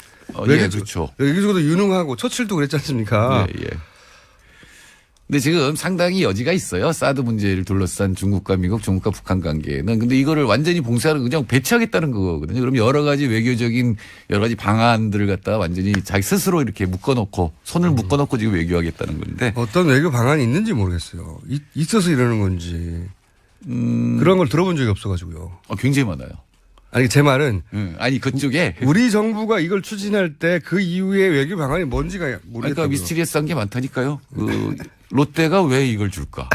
예, 그렇죠. 외교적으로 유능하고 처칠도 그랬지 않습니까? 예, 예. 근데 지금 상당히 여지가 있어요. 사드 문제를 둘러싼 중국과 미국, 중국과 북한 관계는. 근데 이거를 완전히 봉쇄하는 그냥 배치하겠다는 거거든요. 그럼 여러 가지 외교적인 여러 가지 방안들을 갖다가 완전히 자기 스스로 이렇게 묶어놓고 손을 묶어놓고 지금 외교하겠다는 건데. 어떤 외교 방안이 있는지 모르겠어요. 있어서 이러는 건지. 그런 걸 들어본 적이 없어가지고요. 굉장히 많아요. 아니 제 말은 아니 그쪽에 우리 정부가 이걸 추진할 때 그 이후에 외교 방안이 뭔지가 모르겠다고요. 그러니까 미스티리어스한 게 많다니까요. 롯데가 왜 이걸 줄까?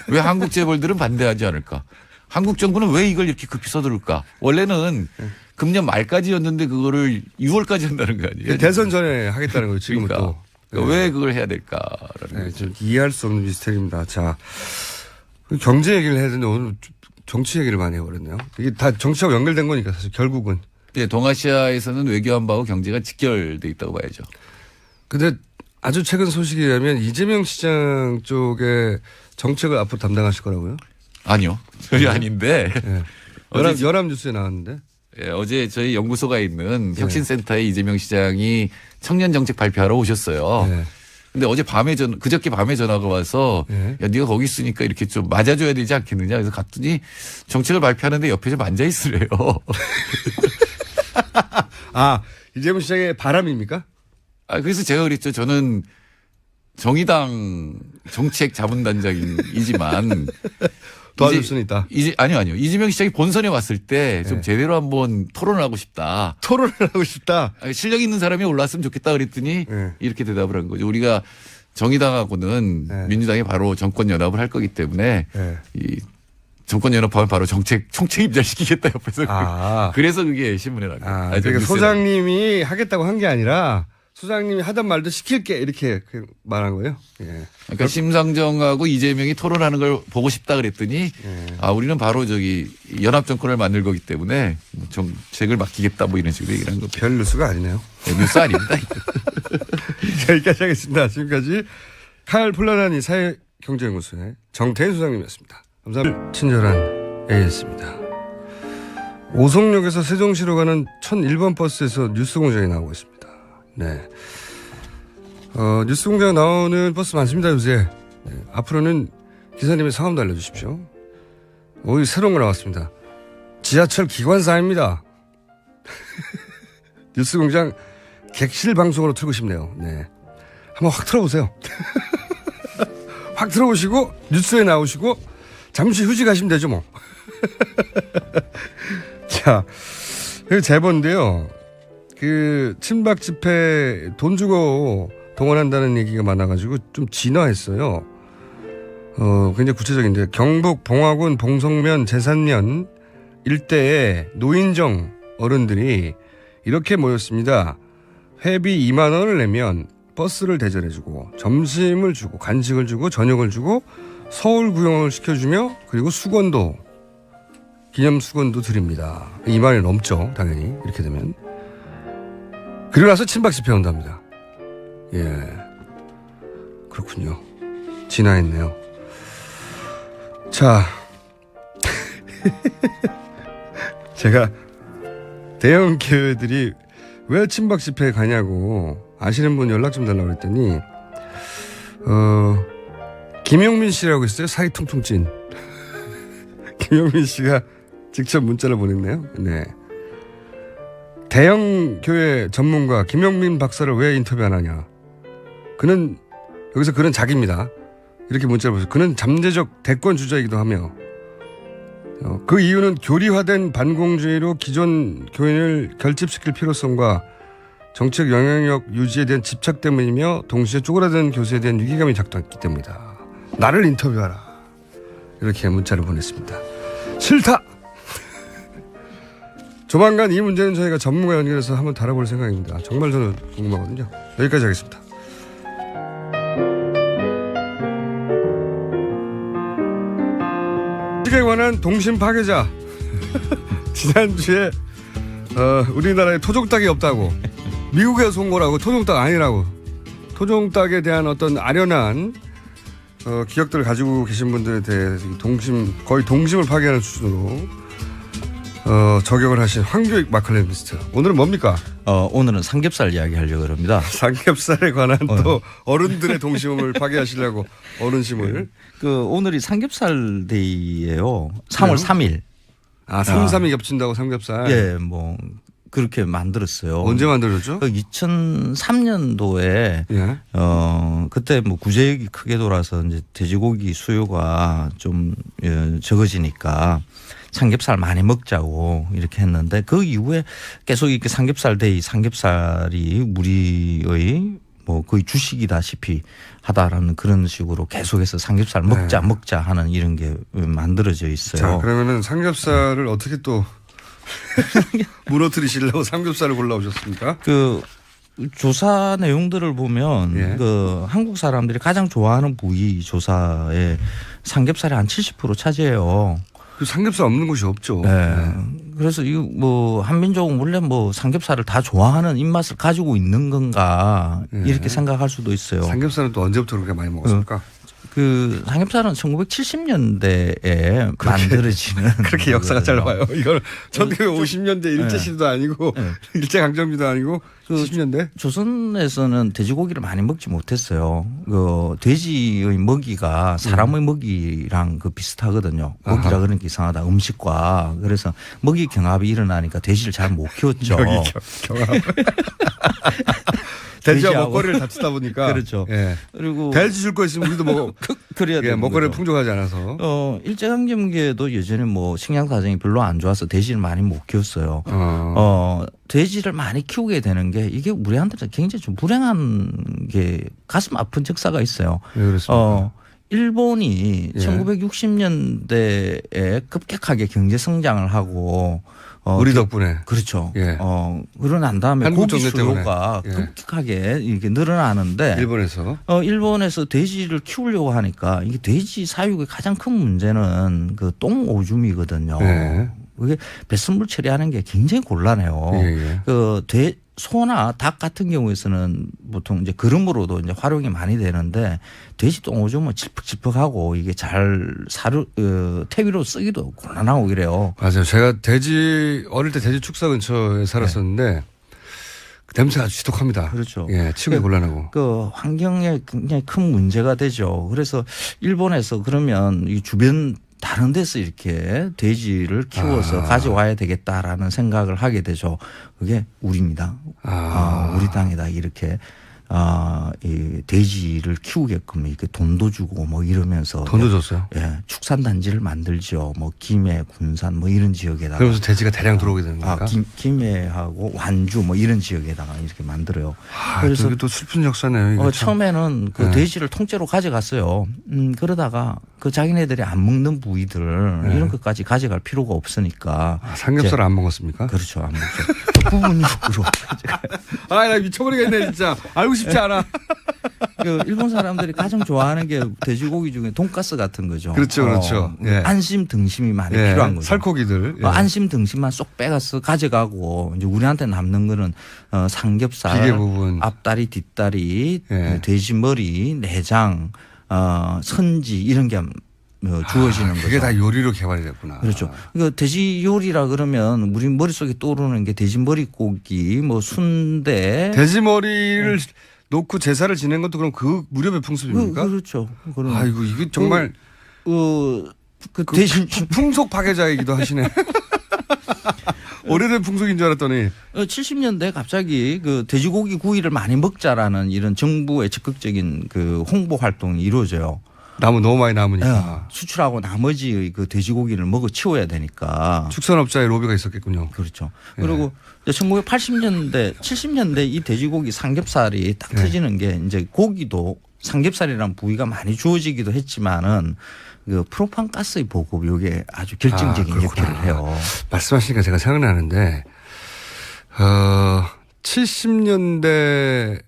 왜 한국 재벌들은 반대하지 않을까? 한국 정부는 왜 이걸 이렇게 급히 서두를까? 원래는 금년 말까지였는데 그거를 6월까지 한다는 거 아니에요? 대선 전에 하겠다는 거예요. 지금은 그러니까. 또. 네. 왜 그걸 해야 될까라는 네, 좀 이해할 수 없는 미스터리입니다. 자, 경제 얘기를 해야 되는데 오늘 정치 얘기를 많이 해버렸네요. 이게 다 정치하고 연결된 거니까 사실 결국은. 네, 동아시아에서는 외교안보하고 경제가 직결돼 있다고 봐야죠. 근데 아주 최근 소식이라면 이재명 시장 쪽에 정책을 앞으로 담당하실 거라고요? 아니요. 전혀 아닌데. 네. 연합뉴스에 나왔는데. 예, 어제 저희 연구소가 있는 혁신센터에 이재명 시장이 청년 정책 발표하러 오셨어요. 네. 근데 어제 밤에 그저께 밤에 전화가 와서 야, 네가 거기 있으니까 이렇게 좀 맞아줘야 되지 않겠느냐. 그래서 갔더니 정책을 발표하는데 옆에 좀 앉아 있으래요. 아, 이재명 시장의 바람입니까? 그래서 제가 그랬죠. 저는 정의당 정책 자문단장이지만 도와줄 수는 있다. 아니요. 이재명 시장이 본선에 왔을 때 좀 제대로 한번 토론을 하고 싶다. 토론을 하고 싶다. 실력 있는 사람이 올랐으면 좋겠다 그랬더니 이렇게 대답을 한 거죠. 우리가 정의당하고는 민주당이 바로 정권 연합을 할 거기 때문에 이 정권 연합하면 바로 총책 입장시키겠다 옆에서. 그래서 그게 신문에 나왔어요. 그러니까 소장님이 하겠다고 한 게 아니라 소장님이 하던 말도 시킬게 이렇게 말한 거예요. 예. 그러니까 심상정하고 이재명이 토론하는 걸 보고 싶다 그랬더니 우리는 바로 연합 정권을 만들 거기 때문에 정책을 맡기겠다 뭐 이런 식으로 얘기를 한 거죠. 별 뉴스가 아니네요. 네, 뉴스 아닙니다. 자, 여기까지 하겠습니다. 지금까지 칼 플라나니 사회경제연구소의 정태인 소장님이었습니다. 감사합니다. 친절한 AS입니다. 오송역에서 세종시로 가는 1001번 버스에서 뉴스공장이 나오고 있습니다. 네. 뉴스공장 나오는 버스 많습니다, 요새. 네. 앞으로는 기사님의 성함도 알려주십시오. 새로운 거 나왔습니다. 지하철 기관사입니다. 뉴스공장 객실 방송으로 틀고 싶네요. 네. 한번 확 틀어보세요. 확 틀어보시고 뉴스에 나오시고 잠시 휴직하시면 되죠 뭐. 자, 그 제보인데요. 그 친박 집회 돈 주고 동원한다는 얘기가 많아가지고 좀 진화했어요. 굉장히 구체적인데 경북 봉화군 봉성면 제산면 일대에 노인정 어른들이 이렇게 모였습니다. 회비 2만 원을 내면 버스를 대절해주고 점심을 주고 간식을 주고 저녁을 주고 서울 구경을 시켜주며 그리고 수건도 기념 수건도 드립니다. 2만 원이 넘죠. 당연히 이렇게 되면. 그리고 나서 친박 집회 온답니다. 예, 그렇군요. 진화했네요. 자, 제가 대형 교회들이 왜 친박 집회에 가냐고 아시는 분 연락 좀 달라고 그랬더니 김용민 씨라고 있어요. 사이 퉁퉁 찐 김용민 씨가 직접 문자를 보냈네요. 네. 대형 교회 전문가 김용민 박사를 왜 인터뷰 안 하냐. 그는 여기서 그는 자기입니다. 이렇게 문자를 보세요. 그는 잠재적 대권 주자이기도 하며 그 이유는 교리화된 반공주의로 기존 교인을 결집시킬 필요성과 정책 영향력 유지에 대한 집착 때문이며 동시에 쪼그라든 교수에 대한 위기감이 작동했기 때문이다. 나를 인터뷰하라. 이렇게 문자를 보냈습니다. 싫다. 조만간 이 문제는 저희가 전문가 연결해서 한번 다뤄볼 생각입니다. 정말 저는 궁금하거든요. 여기까지 하겠습니다. 주식에 관한 동심 파괴자. 지난주에 우리나라에 토종닭이 없다고 미국에서 온 거라고 토종닭 아니라고 토종닭에 대한 어떤 아련한 기억들을 가지고 계신 분들에 대해 거의 동심을 파괴하는 수준으로 저격을 하신 황교익 마칼레미스트. 오늘은 뭡니까? 오늘은 삼겹살 이야기 하려고 합니다. 삼겹살에 관한 또 어른들의 동심을 파괴하시려고 어른심을. 오늘이 삼겹살 데이예요. 3월 3일. 3.3이 겹친다고 삼겹살. 예, 뭐 그렇게 만들었어요. 언제 만들었죠? 2003년도에 예. 그때 뭐 구제역이 크게 돌아서 이제 돼지고기 수요가 좀 적어지니까 삼겹살 많이 먹자고 이렇게 했는데 그 이후에 계속 이렇게 삼겹살 데이 삼겹살이 우리의 뭐 거의 주식이다시피 하다라는 그런 식으로 계속해서 삼겹살 먹자 하는 이런 게 만들어져 있어요. 자, 그러면은 삼겹살을 어떻게 또 무너뜨리시려고 삼겹살을 골라오셨습니까? 조사 내용들을 보면 한국 사람들이 가장 좋아하는 부위 조사에 삼겹살이 한 70% 차지해요. 그 삼겹살 없는 곳이 없죠. 네. 그래서 이거 뭐 한민족은 원래 뭐 삼겹살을 다 좋아하는 입맛을 가지고 있는 건가 이렇게 생각할 수도 있어요. 삼겹살은 또 언제부터 그렇게 많이 먹었습니까? 삼겹살은 1970년대에 만들어지는 그렇게 역사가 짧아요. 이걸 1950년대 일제시대도 아니고 일제강점기도 아니고 70년대. 조선에서는 돼지고기를 많이 먹지 못했어요. 돼지의 먹이가 사람의 먹이랑 비슷하거든요. 먹이라 그러는 게 이상하다. 음식과. 그래서 먹이 경합이 일어나니까 돼지를 잘 못 키웠죠. 먹이 경합. 돼지와 먹거리를 다투다 보니까. 그렇죠. 예. 그리고 돼지 줄 거 있으면 우리도 먹어. 그래야 돼. 먹거리를 풍족하지 않아서. 일제강점기에도 예전에 뭐 식량 사정이 별로 안 좋아서 돼지를 많이 못 키웠어요. 돼지를 많이 키우게 되는 게 이게 우리한테는 굉장히 좀 불행한 게 가슴 아픈 역사가 있어요. 왜 그렇습니까? 일본이 1960년대에 급격하게 경제 성장을 하고 우리 덕분에. 그렇죠. 예. 그러고 난 다음에 고기 수요가 때문에. 급격하게 이렇게 늘어나는데 일본에서 돼지를 키우려고 하니까 이게 돼지 사육의 가장 큰 문제는 똥 오줌이거든요. 예. 그게 배설물 처리하는 게 굉장히 곤란해요. 소나 닭 같은 경우에서는 보통 이제 그름으로도 이제 활용이 많이 되는데 돼지 똥 오줌은 질퍽질퍽하고 이게 잘 퇴비로 쓰기도 곤란하고 이래요. 맞아요. 제가 어릴 때 돼지 축사 근처에 살았었는데 그 냄새가 아주 지독합니다. 그렇죠. 예, 치우기 곤란하고. 환경에 굉장히 큰 문제가 되죠. 그래서 일본에서 그러면 이 주변 다른 데서 이렇게 돼지를 키워서 가져와야 되겠다라는 생각을 하게 되죠. 그게 우리입니다. 우리 땅이다 이렇게. 이 돼지를 키우게끔 이렇게 돈도 주고 뭐 이러면서 돈도 줬어요. 예, 축산단지를 만들죠. 뭐 김해, 군산 뭐 이런 지역에다가 그러면서 돼지가 대량 들어오게 되는 겁니까? 김해하고 완주 뭐 이런 지역에다가 이렇게 만들어요. 그래서 이게 또 슬픈 역사네요. 이게 처음에는 그 돼지를 통째로 가져갔어요. 그러다가 그 자기네들이 안 먹는 부위들 이런 것까지 가져갈 필요가 없으니까. 삼겹살 안 먹었습니까? 그렇죠, 안 먹죠. 부분적으로. 나 미쳐버리겠네 진짜. 알고 싶지 않아. 그 일본 사람들이 가장 좋아하는 게 돼지고기 중에 돈가스 같은 거죠. 그렇죠, 그렇죠. 예. 안심 등심이 많이 필요한 거죠. 살코기들. 예. 안심 등심만 쏙 빼가서 가져가고 이제 우리한테 남는 거는 삼겹살, 비계 부분, 앞다리, 뒷다리, 돼지 머리, 내장, 선지 이런 게 주어지는 거죠. 그게 다 요리로 개발이 됐구나. 그렇죠. 그러니까 돼지 요리라 그러면 우리 머릿속에 떠오르는 게 돼지 머리고기, 뭐 순대. 돼지 머리를 놓고 제사를 지낸 것도 그럼 그 무렵의 풍습입니까? 그렇죠. 아이고 이게 정말 대신 풍속 파괴자이기도 하시네. 오래된 풍속인 줄 알았더니 70년대 갑자기 그 돼지고기 구이를 많이 먹자라는 이런 정부의 적극적인 그 홍보 활동이 이루어져요. 너무 많이 남으니까. 수출하고 나머지 그 돼지고기를 먹어 치워야 되니까. 축산업자의 로비가 있었겠군요. 그렇죠. 그리고 1980년대, 70년대 이 돼지고기 삼겹살이 딱 터지는 게 이제 고기도 삼겹살이라는 부위가 많이 주어지기도 했지만은 그 프로판 가스의 보급 이게 아주 결정적인 역할을 해요. 말씀하시니까 제가 생각나는데 70년대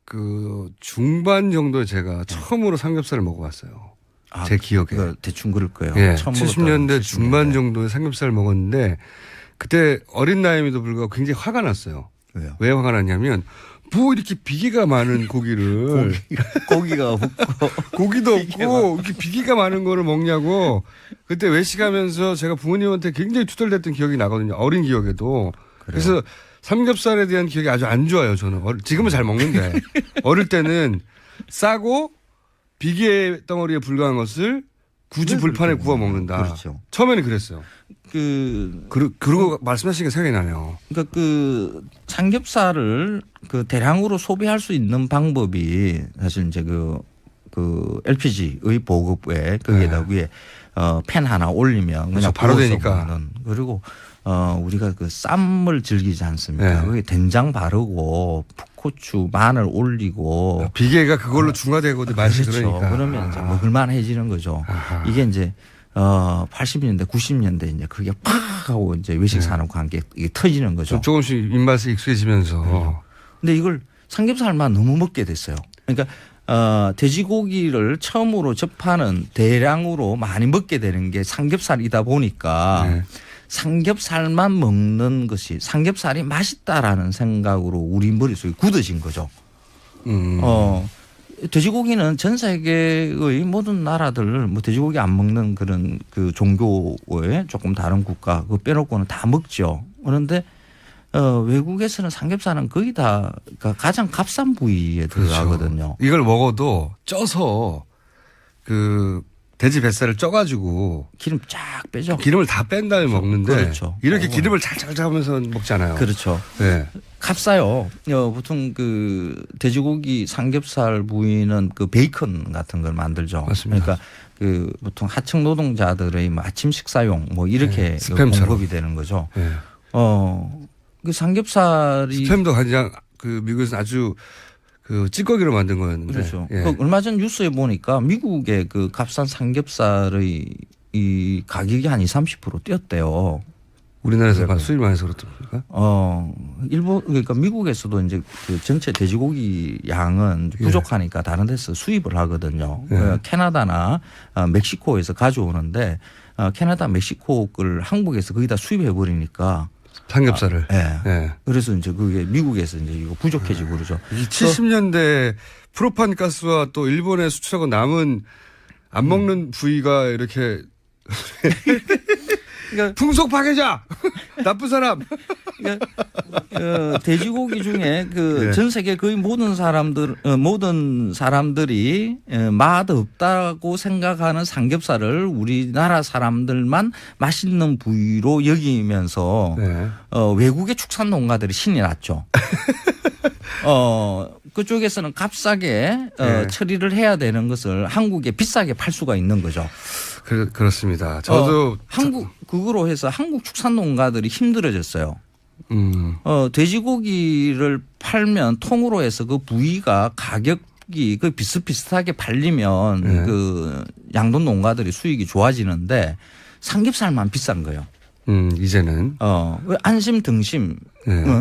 그 중반 정도에 제가 처음으로 삼겹살을 먹어봤어요. 제 기억에. 대충 그럴 거예요. 예, 70년대 중반 정도에 삼겹살을 먹었는데 그때 어린 나이임에도 불구하고 굉장히 화가 났어요. 왜요? 왜 화가 났냐면 뭐 이렇게 비계가 많은 고기를 고기가 없고 고기도 없고 이렇게 비계가 많은 거를 먹냐고 그때 외식하면서 제가 부모님한테 굉장히 투덜댔던 기억이 나거든요. 어린 기억에도. 그래서 삼겹살에 대한 기억이 아주 안 좋아요. 저는 지금은 잘 먹는데 어릴 때는 싸고 비계 덩어리에 불과한 것을 굳이 불판에 구워 먹는다. 그렇죠. 처음에는 그랬어요. 그러고 말씀하시니까 생각이 나네요. 그러니까 그 삼겹살을 그 대량으로 소비할 수 있는 방법이 사실 이제 그 LPG의 보급에 거기에다 위에 팬 하나 올리면 그냥 바로 되니까. 먹는. 그리고 우리가 그 쌈을 즐기지 않습니까? 거기 된장 바르고 풋고추, 마늘 올리고 비계가 그걸로 중화되고 맛이 그렇죠. 그러니까. 그러면 이제 먹을만해지는 거죠. 이게 이제 80년대, 90년대 이제 그게 팍 하고 이제 외식 산업과 함께 이게 터지는 거죠. 조금씩 입맛이 익숙해지면서. 근데 이걸 삼겹살만 너무 먹게 됐어요. 그러니까 돼지고기를 처음으로 접하는 대량으로 많이 먹게 되는 게 삼겹살이다 보니까 삼겹살만 먹는 것이 삼겹살이 맛있다라는 생각으로 우리 머릿속에 굳어진 거죠. 돼지고기는 전 세계의 모든 나라들 뭐 돼지고기 안 먹는 그런 그 종교의 조금 다른 국가 그거 빼놓고는 다 먹죠. 그런데 외국에서는 삼겹살은 거의 다 가장 값싼 부위에 들어가거든요. 그렇죠. 이걸 먹어도 쪄서 그 돼지 뱃살을 쪄가지고 기름 쫙 빼죠. 기름을 다 뺀 다음에 먹는데 그렇죠. 이렇게 기름을 잘 하면서 먹잖아요. 그렇죠. 네. 값싸요. 보통 그 돼지고기 삼겹살 부위는 그 베이컨 같은 걸 만들죠. 맞습니다. 그러니까 그 보통 하청 노동자들의 뭐 아침 식사용 뭐 이렇게 스팸처럼. 공급이 되는 거죠. 네. 그 삼겹살이 스팸도 가장 그 미국에서 아주 그 찌꺼기로 만든 거였는데. 그렇죠. 예. 얼마 전 뉴스에 보니까 미국의 그 값싼 삼겹살의 이 가격이 한 20-30% 뛰었대요. 우리나라에서 수입 많이 해서 그렇습니까? 일본 그러니까 미국에서도 이제 그 전체 돼지고기 양은 부족하니까 다른 데서 수입을 하거든요. 캐나다나 멕시코에서 가져오는데 캐나다, 멕시코 걸 한국에서 거의 다 수입해 버리니까 삼겹살을. 네. 그래서 이제 그게 미국에서 이제 이거 부족해지고 그러죠. 이 70년대 프로판 가스와 또 일본에 수출하고 남은 안 먹는 부위가 이렇게 그러니까 풍속 파괴자, 나쁜 사람. 그러니까 돼지고기 중에 그 전 세계 거의 모든 사람들이 맛없다고 생각하는 삼겹살을 우리나라 사람들만 맛있는 부위로 여기면서 외국의 축산 농가들이 신이 났죠. 그쪽에서는 값싸게 처리를 해야 되는 것을 한국에 비싸게 팔 수가 있는 거죠. 그렇습니다. 저도 그거로 해서 한국 축산 농가들이 힘들어졌어요. 돼지고기를 팔면 통으로 해서 그 부위가 가격이 그 비슷비슷하게 팔리면 그 양돈 농가들이 수익이 좋아지는데 삼겹살만 비싼 거예요. 이제는. 안심 등심은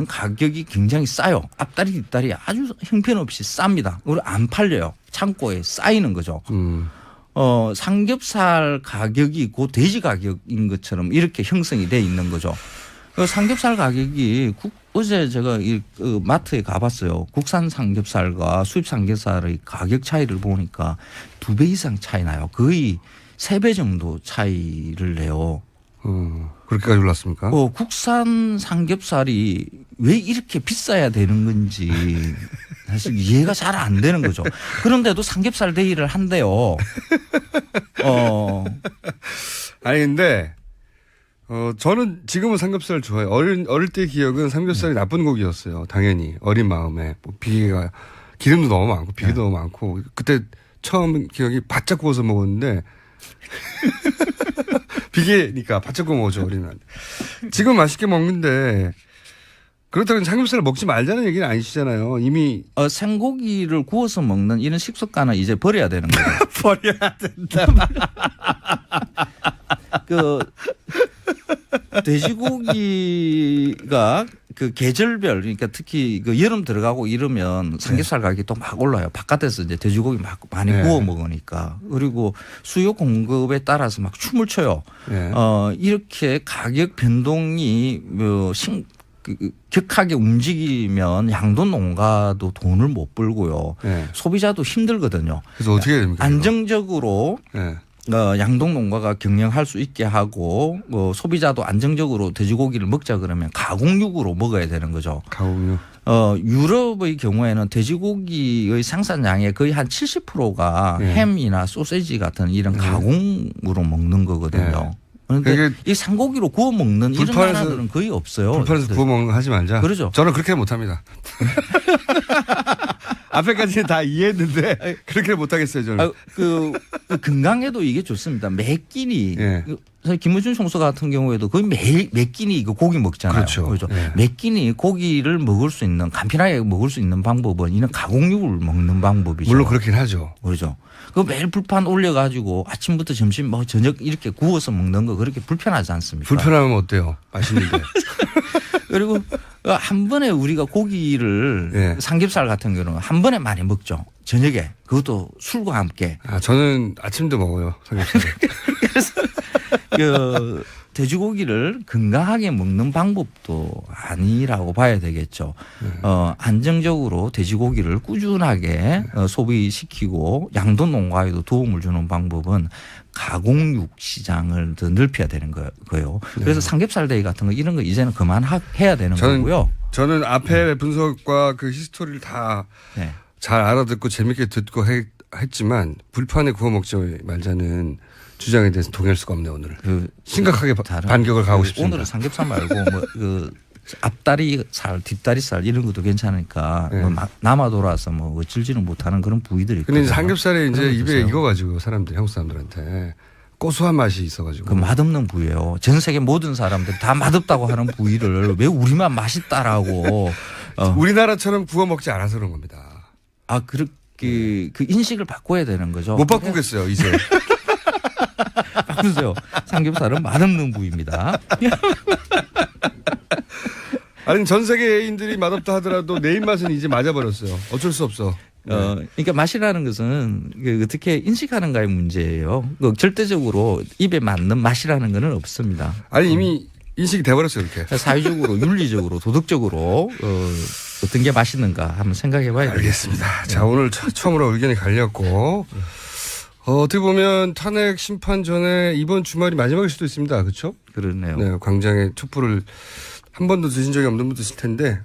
가격이 굉장히 싸요. 앞다리 뒷다리 아주 형편없이 쌉니다. 그리고 안 팔려요. 창고에 쌓이는 거죠. 삼겹살 가격이 곧 돼지 가격인 것처럼 이렇게 형성이 돼 있는 거죠. 삼겹살 가격이 어제 제가 마트에 가봤어요. 국산 삼겹살과 수입 삼겹살의 가격 차이를 보니까 2배 이상 차이 나요. 거의 3배 정도 차이를 내요. 그렇게까지 올랐습니까? 국산 삼겹살이 왜 이렇게 비싸야 되는 건지 사실 이해가 잘 안 되는 거죠. 그런데도 삼겹살 데이를 한대요. 아니 근데 저는 지금은 삼겹살 좋아해요. 어릴 때 기억은 삼겹살이 나쁜 고기였어요. 당연히 어린 마음에 뭐 비계가 기름도 너무 많고 비계도 너무 많고 그때 처음 기억이 바짝 구워서 먹었는데 비계니까 바짝 구워 먹죠 어리면. 지금 맛있게 먹는데 그렇다고 삼겹살을 먹지 말자는 얘기는 아니시잖아요. 이미 생고기를 구워서 먹는 이런 식습관은 이제 버려야 되는 거예요. 버려야 된다. 돼지고기가 그 계절별 그러니까 특히 그 여름 들어가고 이러면 삼겹살 가격이 또 막 올라요. 바깥에서 이제 돼지고기 막 많이 구워 먹으니까. 그리고 수요 공급에 따라서 막 춤을 춰요. 이렇게 가격 변동이 격하게 움직이면 양돈 농가도 돈을 못 벌고요. 소비자도 힘들거든요. 그래서 어떻게 해야 됩니까? 안정적으로 양동 농가가 경영할 수 있게 하고 소비자도 안정적으로 돼지고기를 먹자 그러면 가공육으로 먹어야 되는 거죠. 가공육. 유럽의 경우에는 돼지고기의 생산량의 거의 한 70%가 햄이나 소세지 같은 이런 가공으로 먹는 거거든요. 그런데 이 산고기로 구워 먹는 이런 나라들은 거의 없어요. 불판에서 구워 먹는 거 하지 말자. 그렇죠. 저는 그렇게 못합니다. 앞에까지는 다 이해했는데 그렇게 못하겠어요 저는. 건강에도 이게 좋습니다. 매 끼니. 김어준 총수 같은 경우에도 거의 매일 매 끼니 이거 고기 먹잖아요. 그렇죠. 매 끼니 고기를 먹을 수 있는 간편하게 먹을 수 있는 방법은 이런 가공육을 먹는 방법이죠. 물론 그렇긴 하죠. 그렇죠. 그 매일 불판 올려가지고 아침부터 점심 뭐 저녁 이렇게 구워서 먹는 거 그렇게 불편하지 않습니까? 불편하면 어때요? 맛있는데. 그리고 한 번에 우리가 고기를 삼겹살 같은 경우는 한 번에 많이 먹죠. 저녁에 그것도 술과 함께. 저는 아침도 먹어요 삼겹살. 그래서 돼지고기를 건강하게 먹는 방법도 아니라고 봐야 되겠죠. 안정적으로 돼지고기를 꾸준하게 소비시키고 양돈 농가에도 도움을 주는 방법은 가공육 시장을 더 넓혀야 되는 거예요. 그래서 삼겹살 데이 같은 거 이런 거 이제는 그만해야 되는 거고요. 저는 앞에 분석과 그 히스토리를 다 잘 알아듣고 재밌게 듣고 했지만 불판에 구워 먹지 말자는 주장에 대해서 동의할 수가 없네요 오늘. 심각하게 반격을 가고 싶습니다. 오늘은 삼겹살 말고 앞다리살, 뒷다리살 이런 것도 괜찮으니까 남아 돌아서 어쩔지는 못하는 그런 부위들이 있거든요. 근데 삼겹살에 이제 입에 익어가지고 사람들 한국 사람들한테 고소한 맛이 있어가지고. 그 맛없는 부위예요. 전 세계 모든 사람들이 다 맛없다고 하는 부위를 왜 우리만 맛있다라고. 우리나라처럼 구워 먹지 않아서 그런 겁니다. 그렇게 그 인식을 바꿔야 되는 거죠. 못 바꾸겠어요 이제. 바꾸세요. 삼겹살은 맛없는 부위입니다. 아니 전 세계인들이 맛없다 하더라도 내 입맛은 이제 맞아버렸어요. 어쩔 수 없어. 그러니까 맛이라는 것은 어떻게 인식하는가의 문제예요. 절대적으로 입에 맞는 맛이라는 것은 없습니다. 아니 이미 인식이 돼버렸어요 이렇게. 사회적으로 윤리적으로 도덕적으로 어떤 게 맛있는가 한번 생각해 봐야 되겠습니다. 알겠습니다. 자 오늘 처음으로 의견이 갈렸고 어떻게 보면 탄핵 심판 전에 이번 주말이 마지막일 수도 있습니다. 그렇죠? 그러네요. 네, 광장에 촛불을 한 번도 드신 적이 없는 분도 있을 텐데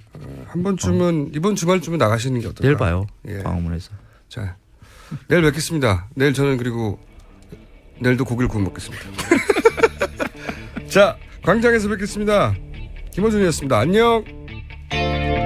한 번쯤은 이번 주말쯤은 나가시는 게 어떨까요? 내일 봐요. 예. 광화문에서. 자, 내일 뵙겠습니다. 내일 저는 그리고 내일도 고기를 구워 먹겠습니다. 자, 광장에서 뵙겠습니다. 김어준이었습니다. 안녕.